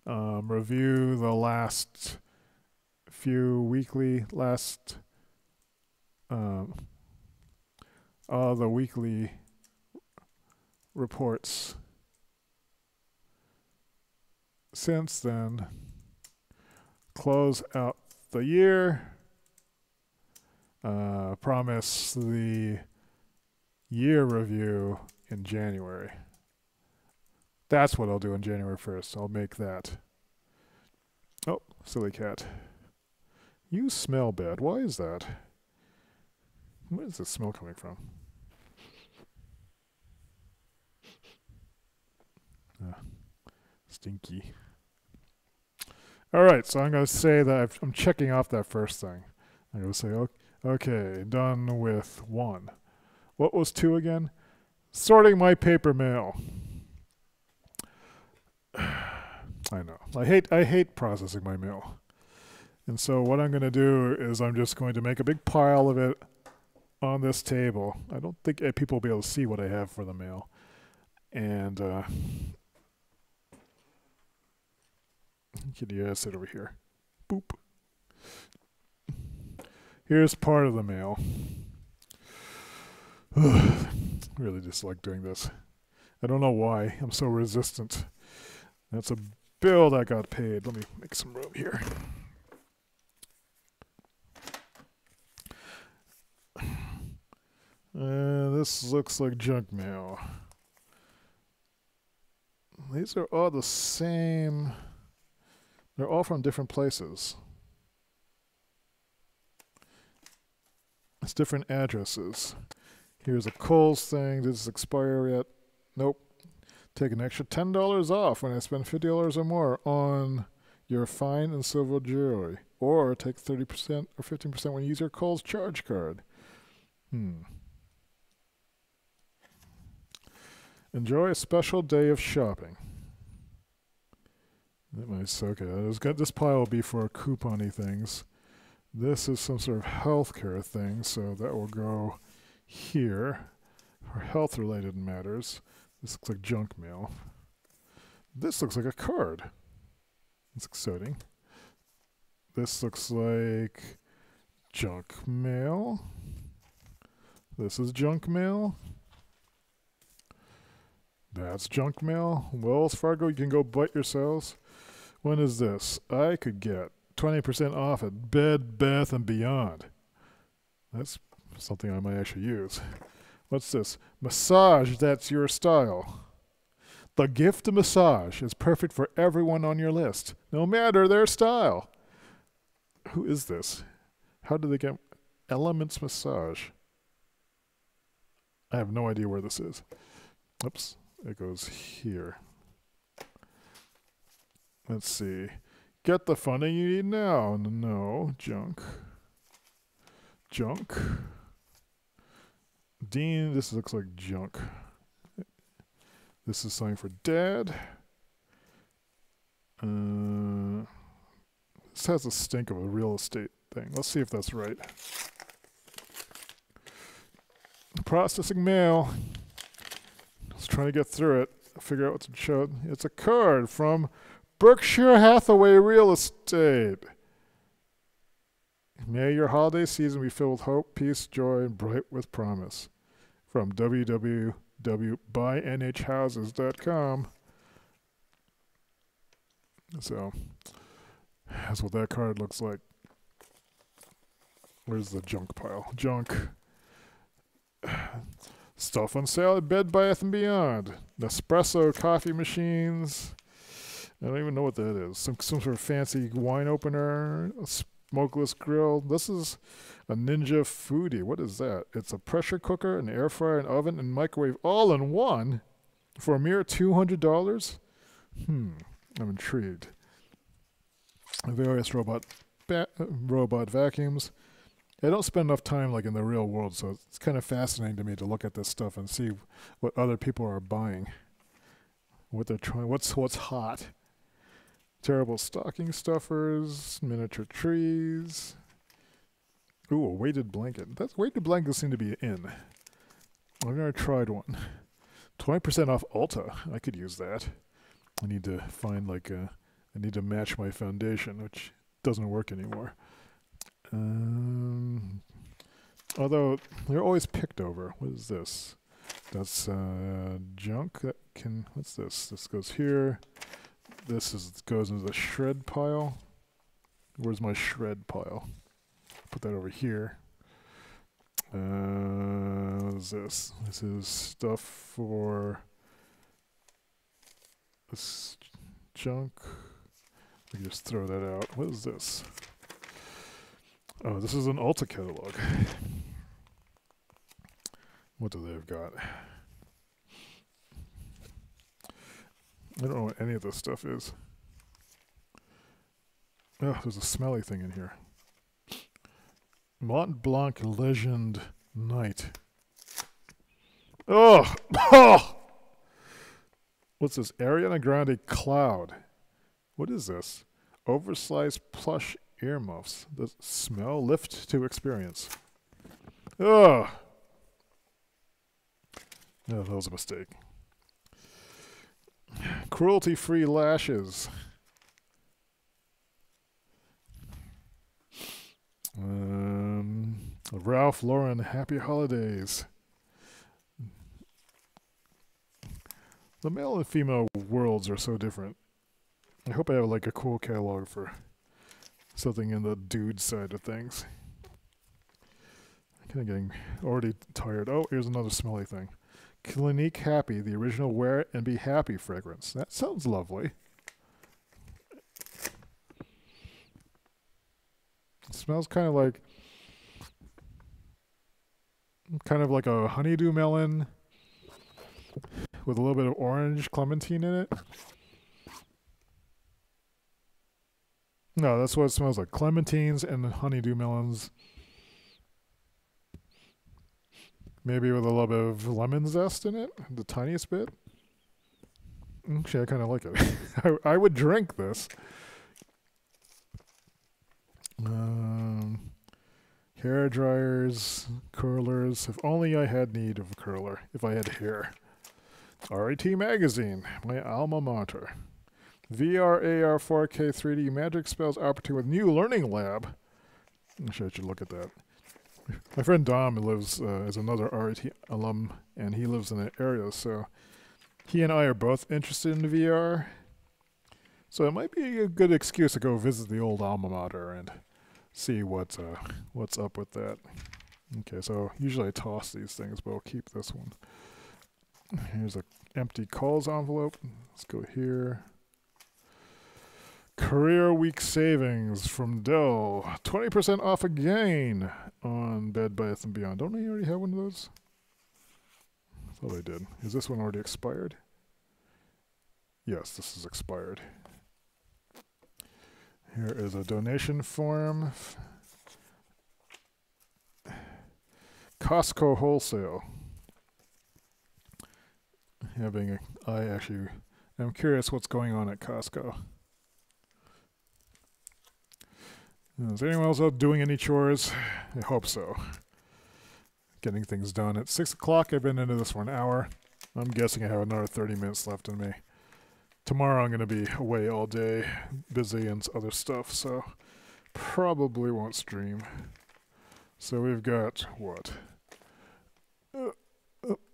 Review the last few weekly the weekly reports since then, close out the year, promise the year review in January. That's what I'll do on January 1st. I'll make that. Oh, silly cat. You smell bad. Why is that? Where is this smell coming from? Stinky. Alright, so I'm going to say that I'm checking off that first thing. I'm going to say, okay, done with 1. What was 2 again? Sorting my paper mail. I know. I hate processing my mail. And so what I'm going to do is I'm just going to make a big pile of it on this table. I don't think people will be able to see what I have for the mail. And yeah, sit over here. Boop. Here's part of the mail. Really dislike doing this. I don't know why. I'm so resistant. That's a bill that got paid. Let me make some room here. This looks like junk mail. These are all the same. They're all from different places. It's different addresses. Here's a Kohl's thing. Did this expire yet? Nope. Take an extra $10 off when I spend $50 or more on your fine and silver jewelry. Or take 30% or 15% when you use your Kohl's charge card. Enjoy a special day of shopping. Okay, this pile will be for coupon-y things. This is some sort of healthcare thing, so that will go here for health-related matters. This looks like junk mail. This looks like a card. That's exciting. This looks like junk mail. This is junk mail. That's junk mail. Wells Fargo, you can go bite yourselves. When is this? I could get 20% off at Bed Bath & Beyond. That's something I might actually use. What's this? Massage that's your style. The gift of massage is perfect for everyone on your list, no matter their style. Who is this? How did they get Elements Massage? I have no idea where this is. Oops, it goes here. Let's see. Get the funding you need now. No, junk. Junk. Dean, this looks like junk. This is something for Dad. This has a stink of a real estate thing. Let's see if that's right. Processing mail. I was trying to get through it. Figure out what to show. It's a card from Berkshire Hathaway Real Estate. May your holiday season be filled with hope, peace, joy, and bright with promise. From www.buynhhouses.com. So, that's what that card looks like. Where's the junk pile? Junk. Stuff on sale at Bed Bath & Beyond. Nespresso coffee machines. I don't even know what that is. Some sort of fancy wine opener. A smokeless grill. This is a Ninja Foodie. What is that? It's a pressure cooker, an air fryer, an oven, and microwave all in one for a mere $200? I'm intrigued. Various robot vacuums. I don't spend enough time like in the real world, so it's kind of fascinating to me to look at this stuff and see what other people are buying. What they're trying, what's hot. Terrible stocking stuffers, miniature trees. Ooh, a weighted blanket. Weighted blankets seem to be in. I've never tried one. 20% off Ulta. I could use that. I need to find I need to match my foundation, which doesn't work anymore. Although they're always picked over. What is this? That's junk. What's this? This goes here. This goes into the shred pile. Where's my shred pile? Put that over here. What is this? This is stuff for This junk. We can just throw that out. What is this? Oh, this is an Ulta catalog. What do they've got? I don't know what any of this stuff is. Oh, there's a smelly thing in here. Mont Blanc Legend Night. Oh! Oh! What's this? Ariana Grande Cloud. What is this? Oversized plush earmuffs. The smell lift to experience. Oh! No, that was a mistake. Cruelty-free lashes. Ralph Lauren Happy Holidays. The male and female worlds are so different. I hope I have like a cool catalog for something in the dude side of things. I'm kind of getting already tired. Oh, here's another smelly thing. Clinique Happy, the original Wear It and Be Happy fragrance. That sounds lovely. It smells kind of like a honeydew melon with a little bit of orange clementine in it. No, that's what it smells like. Clementines and honeydew melons. Maybe with a little bit of lemon zest in it, the tiniest bit. Actually, I kind of like it. I would drink this. Hair dryers, curlers. If only I had need of a curler. If I had hair. RIT Magazine, my alma mater. VR, AR, 4K, 3D Magic Spells Opportunity with New Learning Lab. Actually, I should look at that. My friend Dom lives as another RIT alum, and he lives in the area, so he and I are both interested in VR. So it might be a good excuse to go visit the old alma mater and see what's up with that. Okay, so usually I toss these things, but I'll keep this one. Here's an empty calls envelope. Let's go here. Career Week Savings from Dell. 20% off again on Bed Bath & Beyond. Don't they already have one of those? I thought I did. Is this one already expired? Yes, this is expired. Here is a donation form. Costco Wholesale. I'm curious what's going on at Costco. Is anyone else out doing any chores? I hope so. Getting things done. At 6 o'clock, I've been into this for an hour. I'm guessing I have another 30 minutes left in me. Tomorrow I'm going to be away all day, busy and other stuff, so probably won't stream. So we've got what? Oh,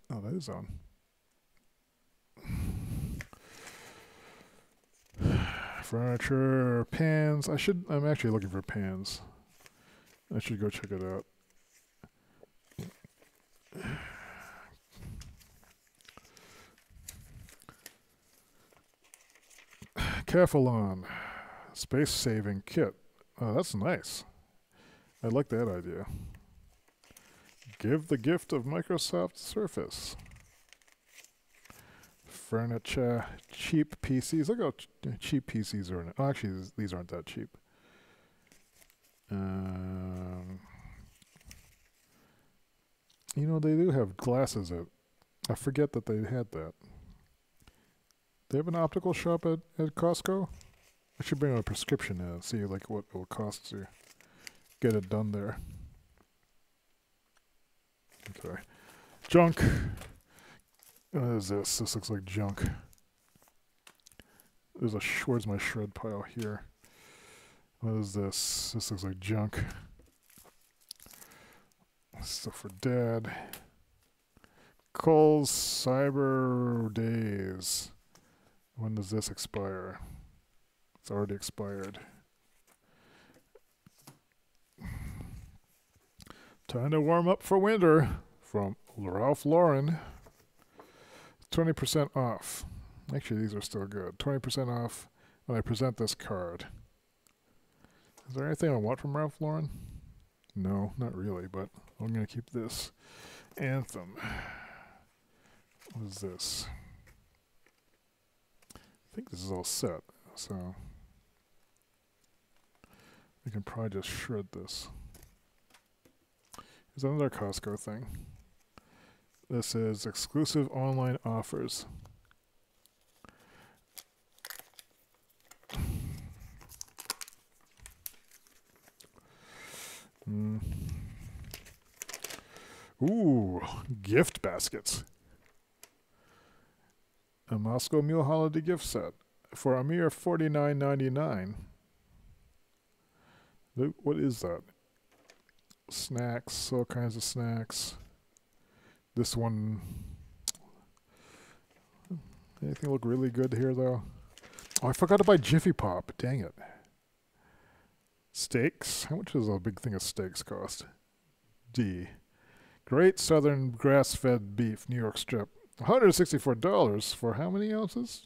that is on. Furniture, pans. I'm actually looking for pans. I should go check it out. Kefalon. Space saving kit. Oh, that's nice. I like that idea. Give the gift of Microsoft Surface. Furniture, cheap PCs. Look how cheap PCs are. Oh, actually, these aren't that cheap. You know, they do have glasses at. I forget that they had that. They have an optical shop at Costco. I should bring a prescription in and see like what it will cost to get it done there. Okay, junk. What is this? This looks like junk. Where's my shred pile here? What is this? This looks like junk. Stuff for Dad. Kohl's Cyber Days. When does this expire? It's already expired. Time to warm up for winter from Ralph Lauren. 20% off. Actually, these are still good. 20% off when I present this card. Is there anything I want from Ralph Lauren? No, not really, but I'm going to keep this. Anthem. What is this? I think this is all set, so we can probably just shred this. Here's another Costco thing. This is exclusive online offers. Ooh, gift baskets. A Moscow Mule holiday gift set for a mere $49.99. What is that? Snacks, all kinds of snacks. This one. Anything look really good here, though? Oh, I forgot to buy Jiffy Pop. Dang it. Steaks? How much does a big thing of steaks cost? D. Great Southern grass-fed beef, New York strip. $164 for how many ounces?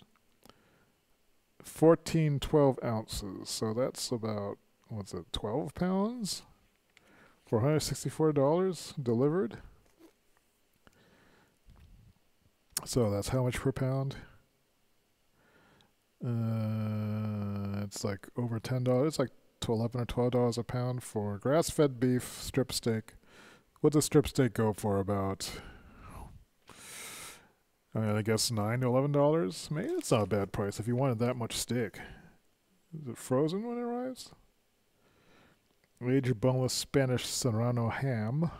12 ounces. So that's about, what's it, 12 pounds? For $164 delivered? So that's how much per pound? It's like over $10. It's like to $11 or $12 a pound for grass-fed beef strip steak. What does strip steak go for? About, I guess $9 to $11. Maybe it's not a bad price if you wanted that much steak. Is it frozen when it arrives? Aged boneless Spanish Serrano ham.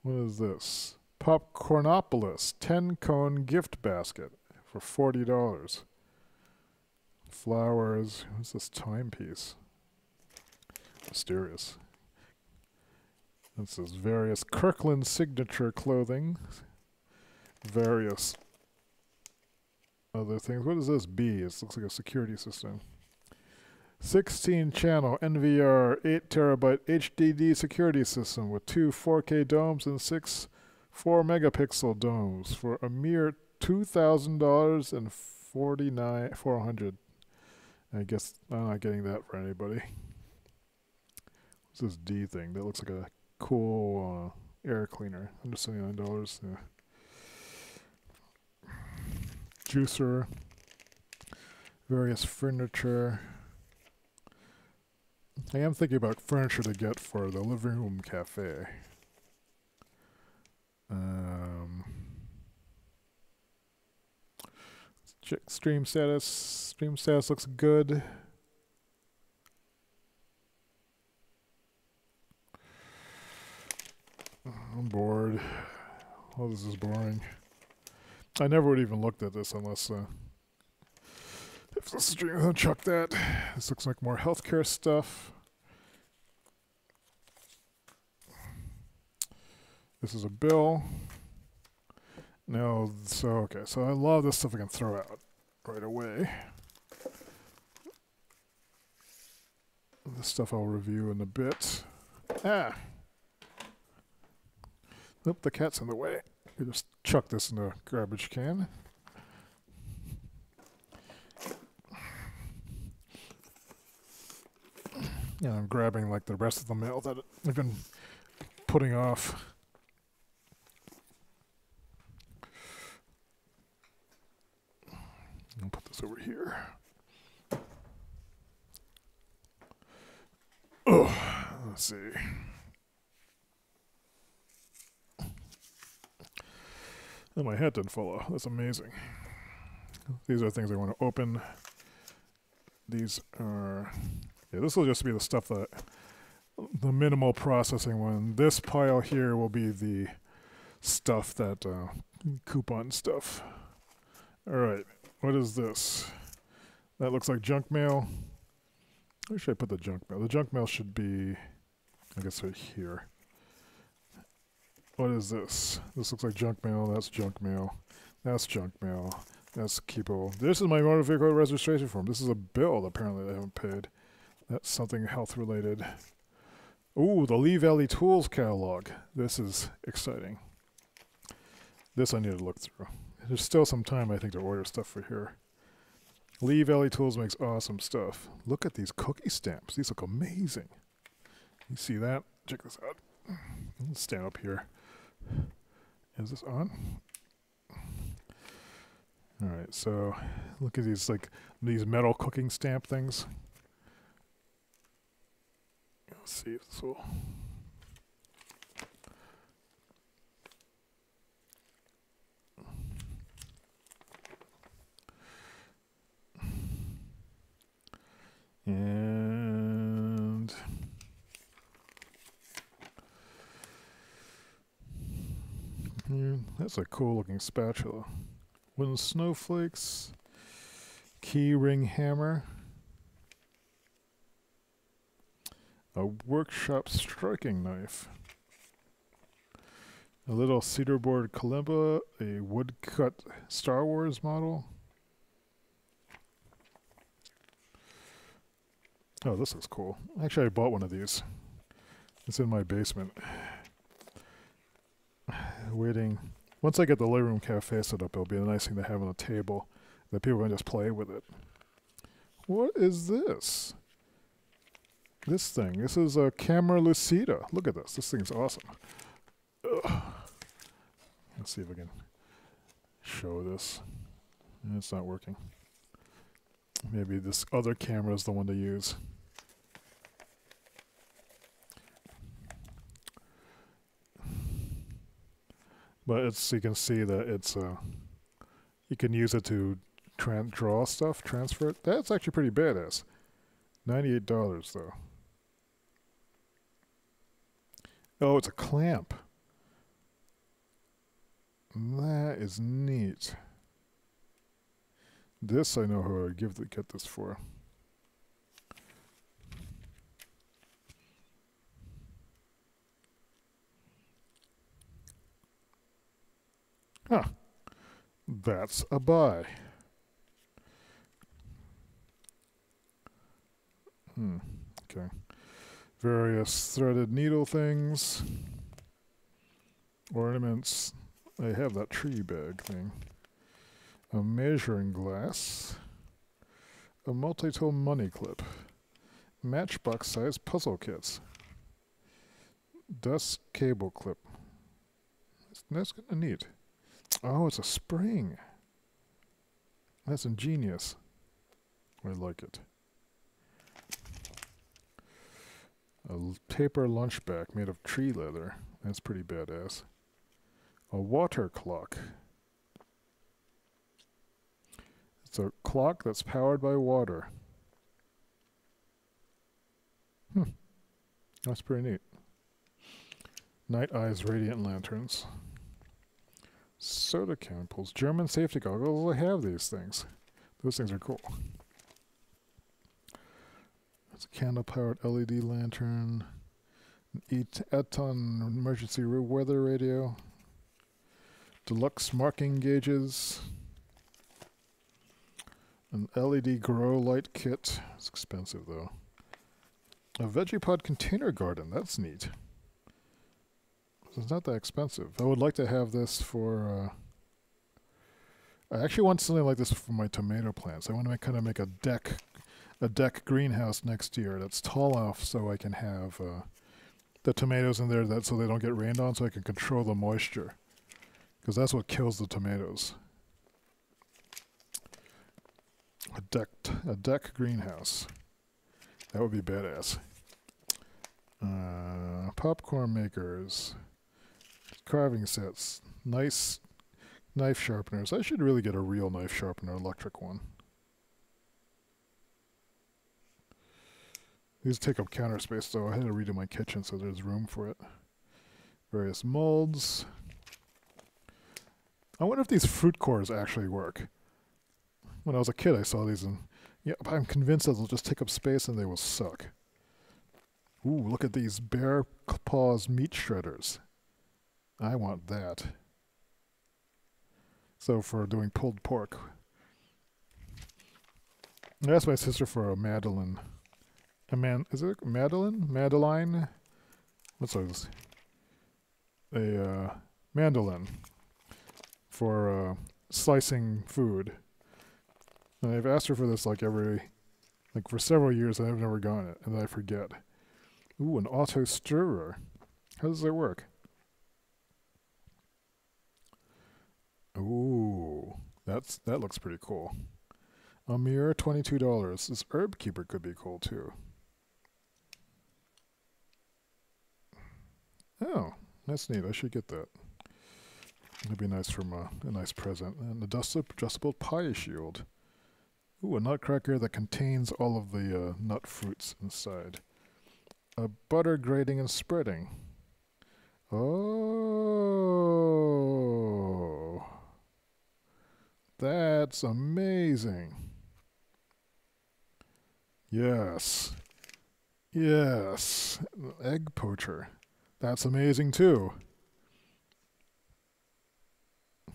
What is this? Popcornopolis 10-cone gift basket for $40. Flowers. What's this timepiece? Mysterious. This is various Kirkland signature clothing. Various other things. What is this B? It looks like a security system. 16-channel NVR 8TB HDD security system with 2 4K domes and 6 4-megapixel domes for a mere $2,000 and $400. I guess I'm not getting that for anybody. What's this D thing? That looks like a cool air cleaner. $179. Yeah. Juicer. Various furniture. I am thinking about furniture to get for the living room cafe. Check stream status. Stream status looks good. I'm bored. Oh, this is boring. I never would even looked at this unless if the stream chuck that. This looks like more healthcare stuff. This is a bill. No, so okay, so I love this stuff I can throw out right away. This stuff I'll review in a bit. Ah! Nope, the cat's in the way. You just chuck this in the garbage can. Yeah, I'm grabbing like the rest of the mail that I've been putting off. I'll put this over here. Oh, let's see. Oh, my hat didn't fall off. That's amazing. These are things I want to open. These are... Yeah, this will just be the stuff that... The minimal processing one. This pile here will be the stuff that... coupon stuff. Alright. What is this? That looks like junk mail. Where should I put the junk mail? The junk mail should be, I guess, right here. What is this? This looks like junk mail. That's junk mail. That's junk mail. That's keepable. This is my motor vehicle registration form. This is a bill, apparently, they haven't paid. That's something health-related. Ooh, the Lee Valley Tools catalog. This is exciting. This I need to look through. there's still some time, I think, to order stuff for here. Lee Valley Tools makes awesome stuff. Look at these cookie stamps. These look amazing. You see that? Check this out. Let's stand up here. Is this on? Alright, so look at these, like, these metal cooking stamp things. Let's see if this will... And that's a cool looking spatula. Wooden snowflakes, key ring hammer, a workshop striking knife, a little cedar board kalimba, a woodcut Star Wars model. Oh, this looks cool. Actually, I bought one of these. It's in my basement. Waiting. Once I get the living room cafe set up, it'll be a nice thing to have on a table that people can just play with it. What is this? This thing. This is a camera lucida. Look at this. This thing's awesome. Ugh. Let's see if I can show this. It's not working. Maybe this other camera is the one to use. But it's, you can see that it's you can use it to draw stuff, transfer it. That's actually pretty badass. $98 though. Oh, it's a clamp. That is neat. This I know who I would get this for. Huh. That's a buy. Okay. Various threaded needle things. Ornaments. I have that tree bag thing. A measuring glass. A multi-tool money clip. Matchbox size puzzle kits. Dust cable clip. That's kind of neat. Oh, it's a spring. That's ingenious. I like it. A paper lunch bag made of tree leather. That's pretty badass. A water clock. It's a clock that's powered by water. That's pretty neat. Night Eyes Radiant Lanterns. Soda can pulls. German safety goggles. I have these things. Those things are cool. It's a candle-powered LED lantern. An Eton emergency weather radio. Deluxe marking gauges. An LED grow light kit. It's expensive though. A Veggie-Pod container garden. That's neat. It's not that expensive. I would like to have this for... I actually want something like this for my tomato plants. I want to kind of make a deck greenhouse next year that's tall enough so I can have the tomatoes in there so they don't get rained on, so I can control the moisture. Because that's what kills the tomatoes. A deck greenhouse. That would be badass. Popcorn makers. Carving sets. Nice knife sharpeners. I should really get a real knife sharpener, electric one. These take up counter space, so I had to redo my kitchen so there's room for it. Various molds. I wonder if these fruit cores actually work. When I was a kid, I saw these and yeah, I'm convinced that they'll just take up space and they will suck. Ooh, look at these bear paws meat shredders. I want that. So for doing pulled pork. I asked my sister for a mandolin. Is it Madeline? Madeline? What's those? A mandolin for slicing food. And I've asked her for this like for several years, and I've never gotten it, and then I forget. Ooh, an auto stirrer. How does that work? Ooh, that looks pretty cool. A mere $22. This herb keeper could be cool too. Oh, that's neat. I should get that. It'd be nice from a nice present. And adjustable pie shield. Ooh, a nutcracker that contains all of the nut fruits inside. A butter grating and spreading. Oh, that's amazing. Yes. Yes. Egg poacher. That's amazing too.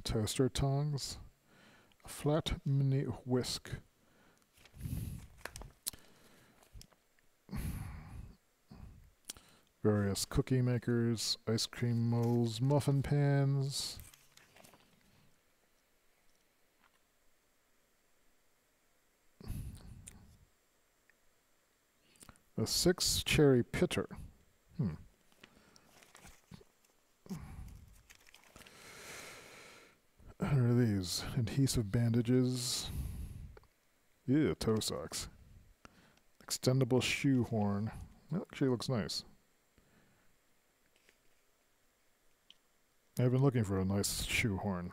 Toaster tongs. A flat mini whisk. Various cookie makers, ice cream molds, muffin pans. A 6-cherry pitter. What are these? Adhesive bandages. Yeah, toe socks. Extendable shoe horn. That actually looks nice. I've been looking for a nice shoe horn.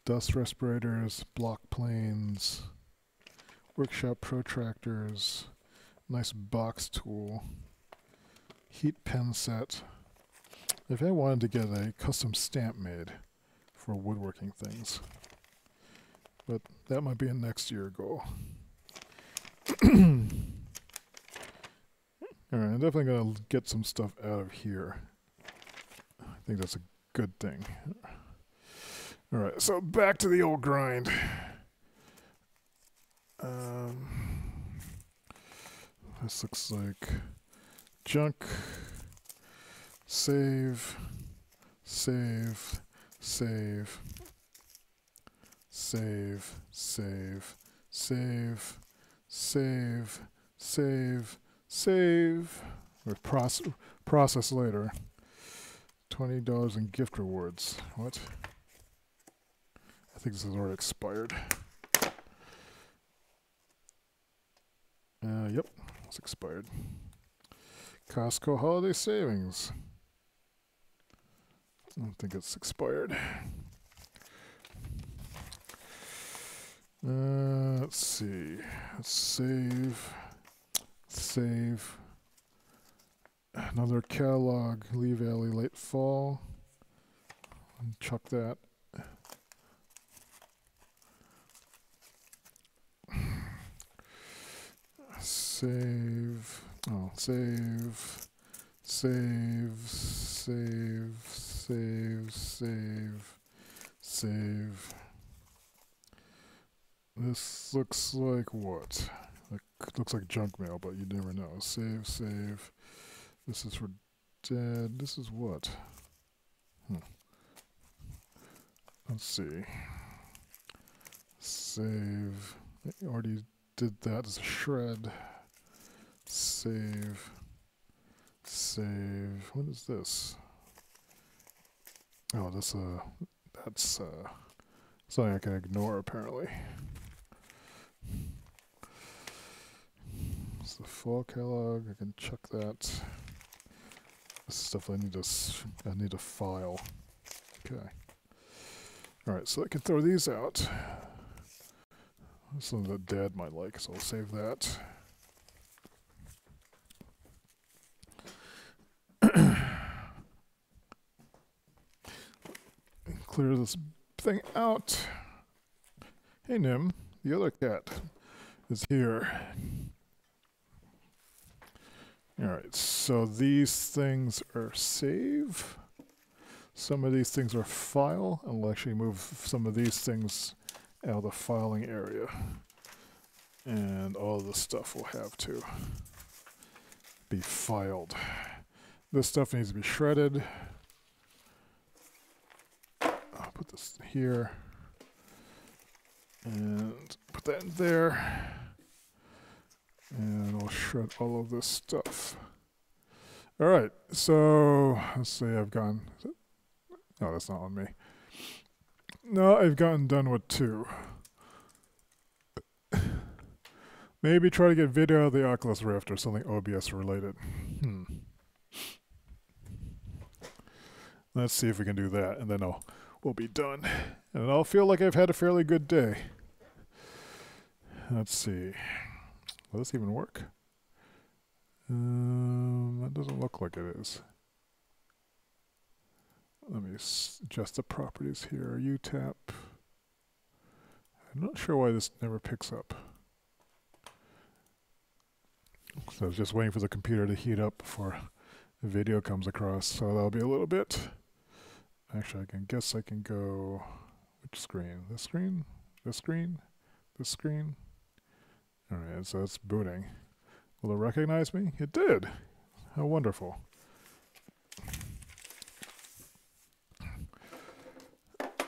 Dust respirators, block planes, workshop protractors, nice box tool, heat pen set. If I wanted to get a custom stamp made for woodworking things, but that might be a next year goal. Alright, I'm definitely going to get some stuff out of here. I think that's a good thing. Alright, so back to the old grind. This looks like junk. Save. Save. Save. Save. Save. Save. Save. Save. Save. Or process later. $20 in gift rewards. What? I think this is already expired. Yep, it's expired. Costco holiday savings. I don't think it's expired. Let's see. Let's save. Save. Another catalog. Lee Valley late fall. Chuck that. Save. Oh, save. Save. Save. Save. Save. Save. This looks like what? Looks like junk mail, but you never know. Save. Save. This is for dead. This is what? Let's see. Save. I already did that as a shred. Save. Save. What is this? Oh, that's something I can ignore apparently. It's the fall catalog. I can chuck that. This stuff I need to file. Okay. All right, so I can throw these out. Something that Dad might like, so I'll save that. Clear this thing out. Hey Nim, the other cat is here. Alright, so these things are save. Some of these things are file, and we'll actually move some of these things out of the filing area. And all this stuff will have to be filed. This stuff needs to be shredded. I'll put this here. And put that in there. And I'll shred all of this stuff. Alright, so let's say I've gone... No, that's not on me. No, I've gotten done with 2. Maybe try to get video of the Oculus Rift or something OBS related. Let's see if we can do that, and then we'll be done. And I'll feel like I've had a fairly good day. Let's see. Will this even work? That doesn't look like it is. Let me adjust the properties here. UTAP. I'm not sure why this never picks up. So I was just waiting for the computer to heat up before the video comes across. So that'll be a little bit. Actually, I guess I can go... Which screen? This screen? This screen? This screen? Alright, so it's booting. Will it recognize me? It did! How wonderful.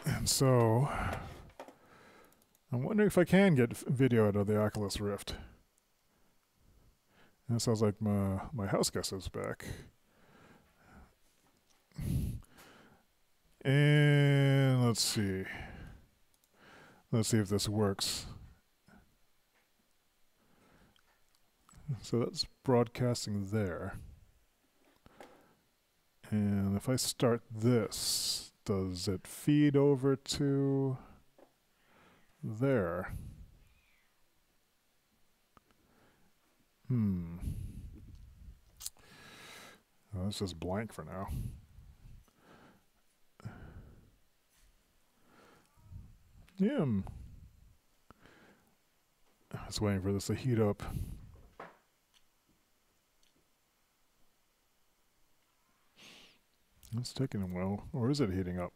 And so, I'm wondering if I can get video out of the Oculus Rift. And it sounds like my house guest is back. And let's see. Let's see if this works. So that's broadcasting there. And if I start this, does it feed over to there? Well, it's just blank for now. I was waiting for this to heat up. It's taking a while. Or is it heating up?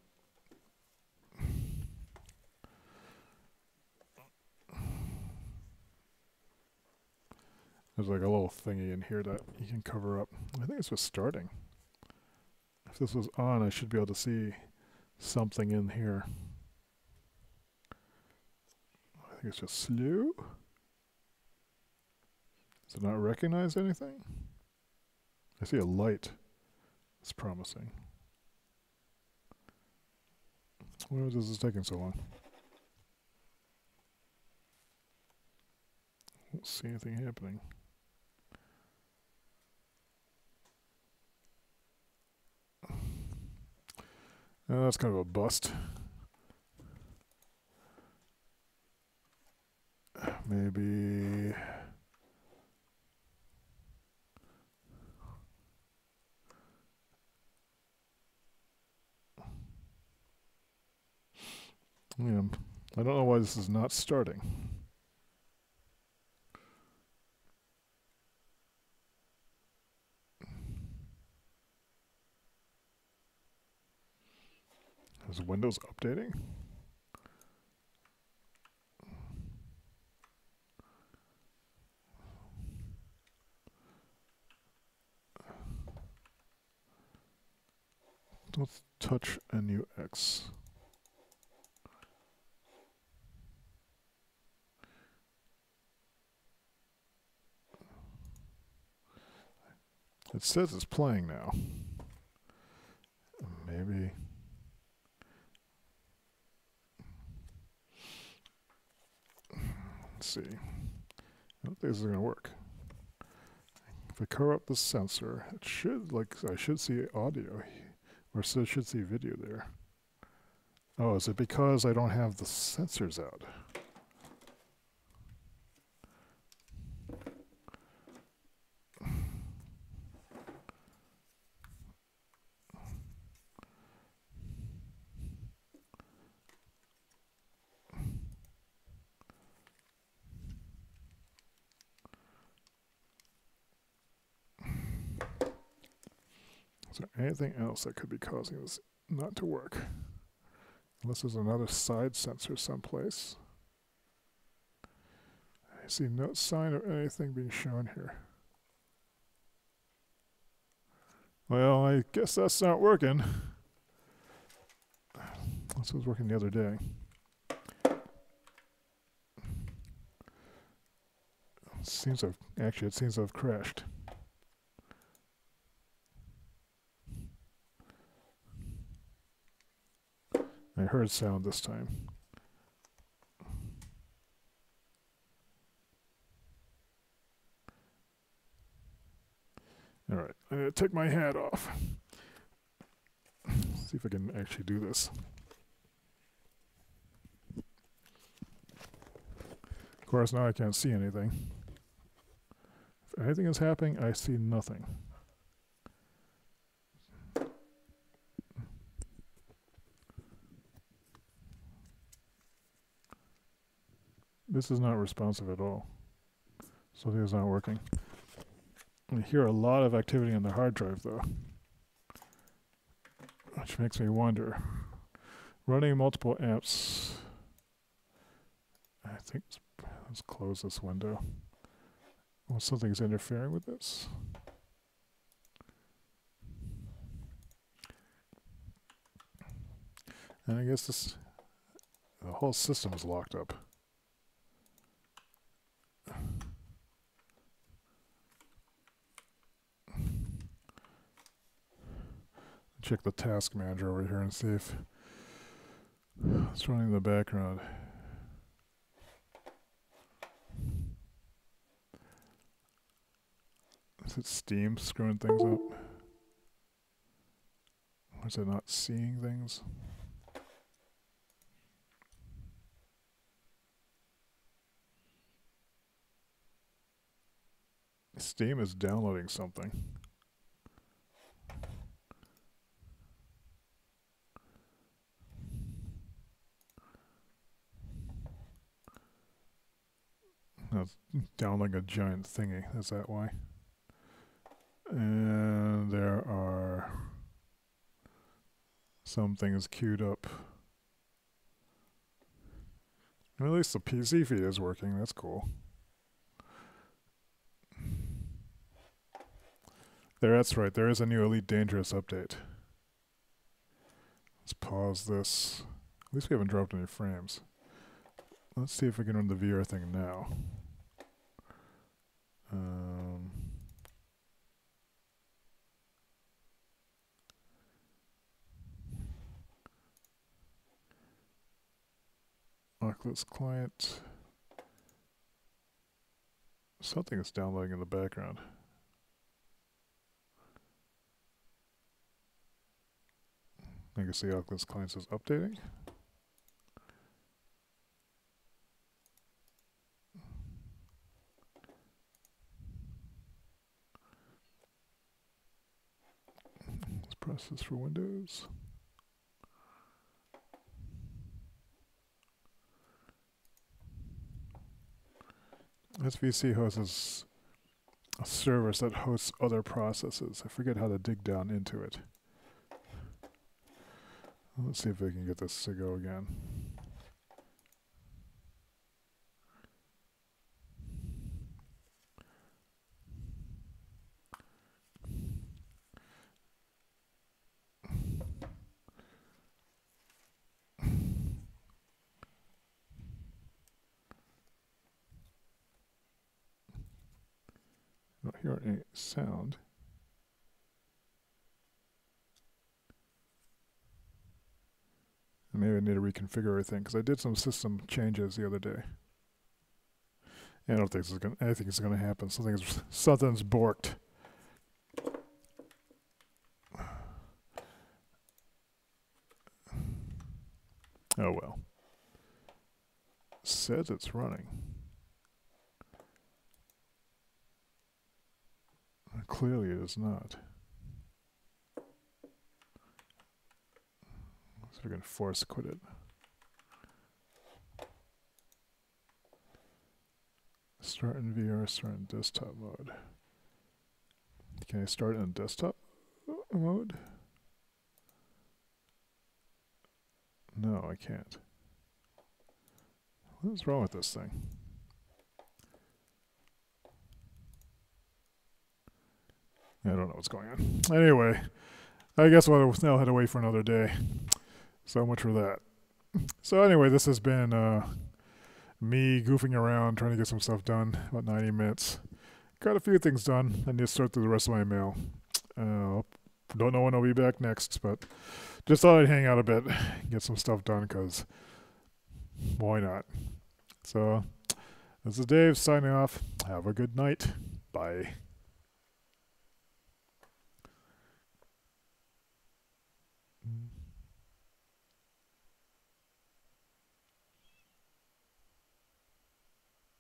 There's like a little thingy in here that you can cover up. I think it's just starting. If this was on, I should be able to see something in here. I think it's just slow. Does it not recognize anything? I see a light. It's promising. Why is this taking so long? Don't see anything happening. That's kind of a bust. Maybe... Yeah, I don't know why this is not starting. Is Windows updating? Let's touch NUX. It says it's playing now. Maybe. Let's see. I don't think this is going to work. If I cover up the sensor, it should, I should see audio, or so it should see video there. Oh, is it because I don't have the sensors out? Is there anything else that could be causing this not to work? Unless there's another side sensor someplace. see no sign of anything being shown here. Well, I guess that's not working. This was working the other day. It seems to have crashed. I heard sound this time. All right, I'm gonna take my hat off. See if I can actually do this. Of course, now I can't see anything. If anything is happening, I see nothing. This is not responsive at all. Something is not working. I hear a lot of activity on the hard drive, though, which makes me wonder. Running multiple apps. I think let's close this window. Well, something's interfering with this. And I guess the whole system is locked up. Check the task manager over here and see if it's running in the background. Is it Steam screwing things up? Or is it not seeing things? Steam is downloading something. No, it's downloading a giant thingy. Is that why? And there are some things queued up. At least the PC feed is working. That's cool. That's right. There is a new Elite Dangerous update. Let's pause this. At least we haven't dropped any frames. Let's see if we can run the VR thing now. Oculus client. Something is downloading in the background. I guess the Oculus client is updating. Let's process for Windows. SVC hosts a service that hosts other processes. I forget how to dig down into it. Let's see if we can get this to go again. I don't hear any sound. Maybe I need to reconfigure everything because I did some system changes the other day. I don't think anything is gonna happen. Something's borked. Oh well. Says it's running. Clearly it is not. So we can force quit it. Start in VR, start in desktop mode. Can I start in desktop mode? No, I can't. What is wrong with this thing? I don't know what's going on. Anyway, I guess we'll now have to wait for another day. So much for that. So anyway, this has been me goofing around trying to get some stuff done. About 90 minutes. Got a few things done. I need to sort through the rest of my mail. Don't know when I'll be back next, but just thought I'd hang out a bit, get some stuff done, because why not? So, this is Dave signing off. Have a good night. Bye.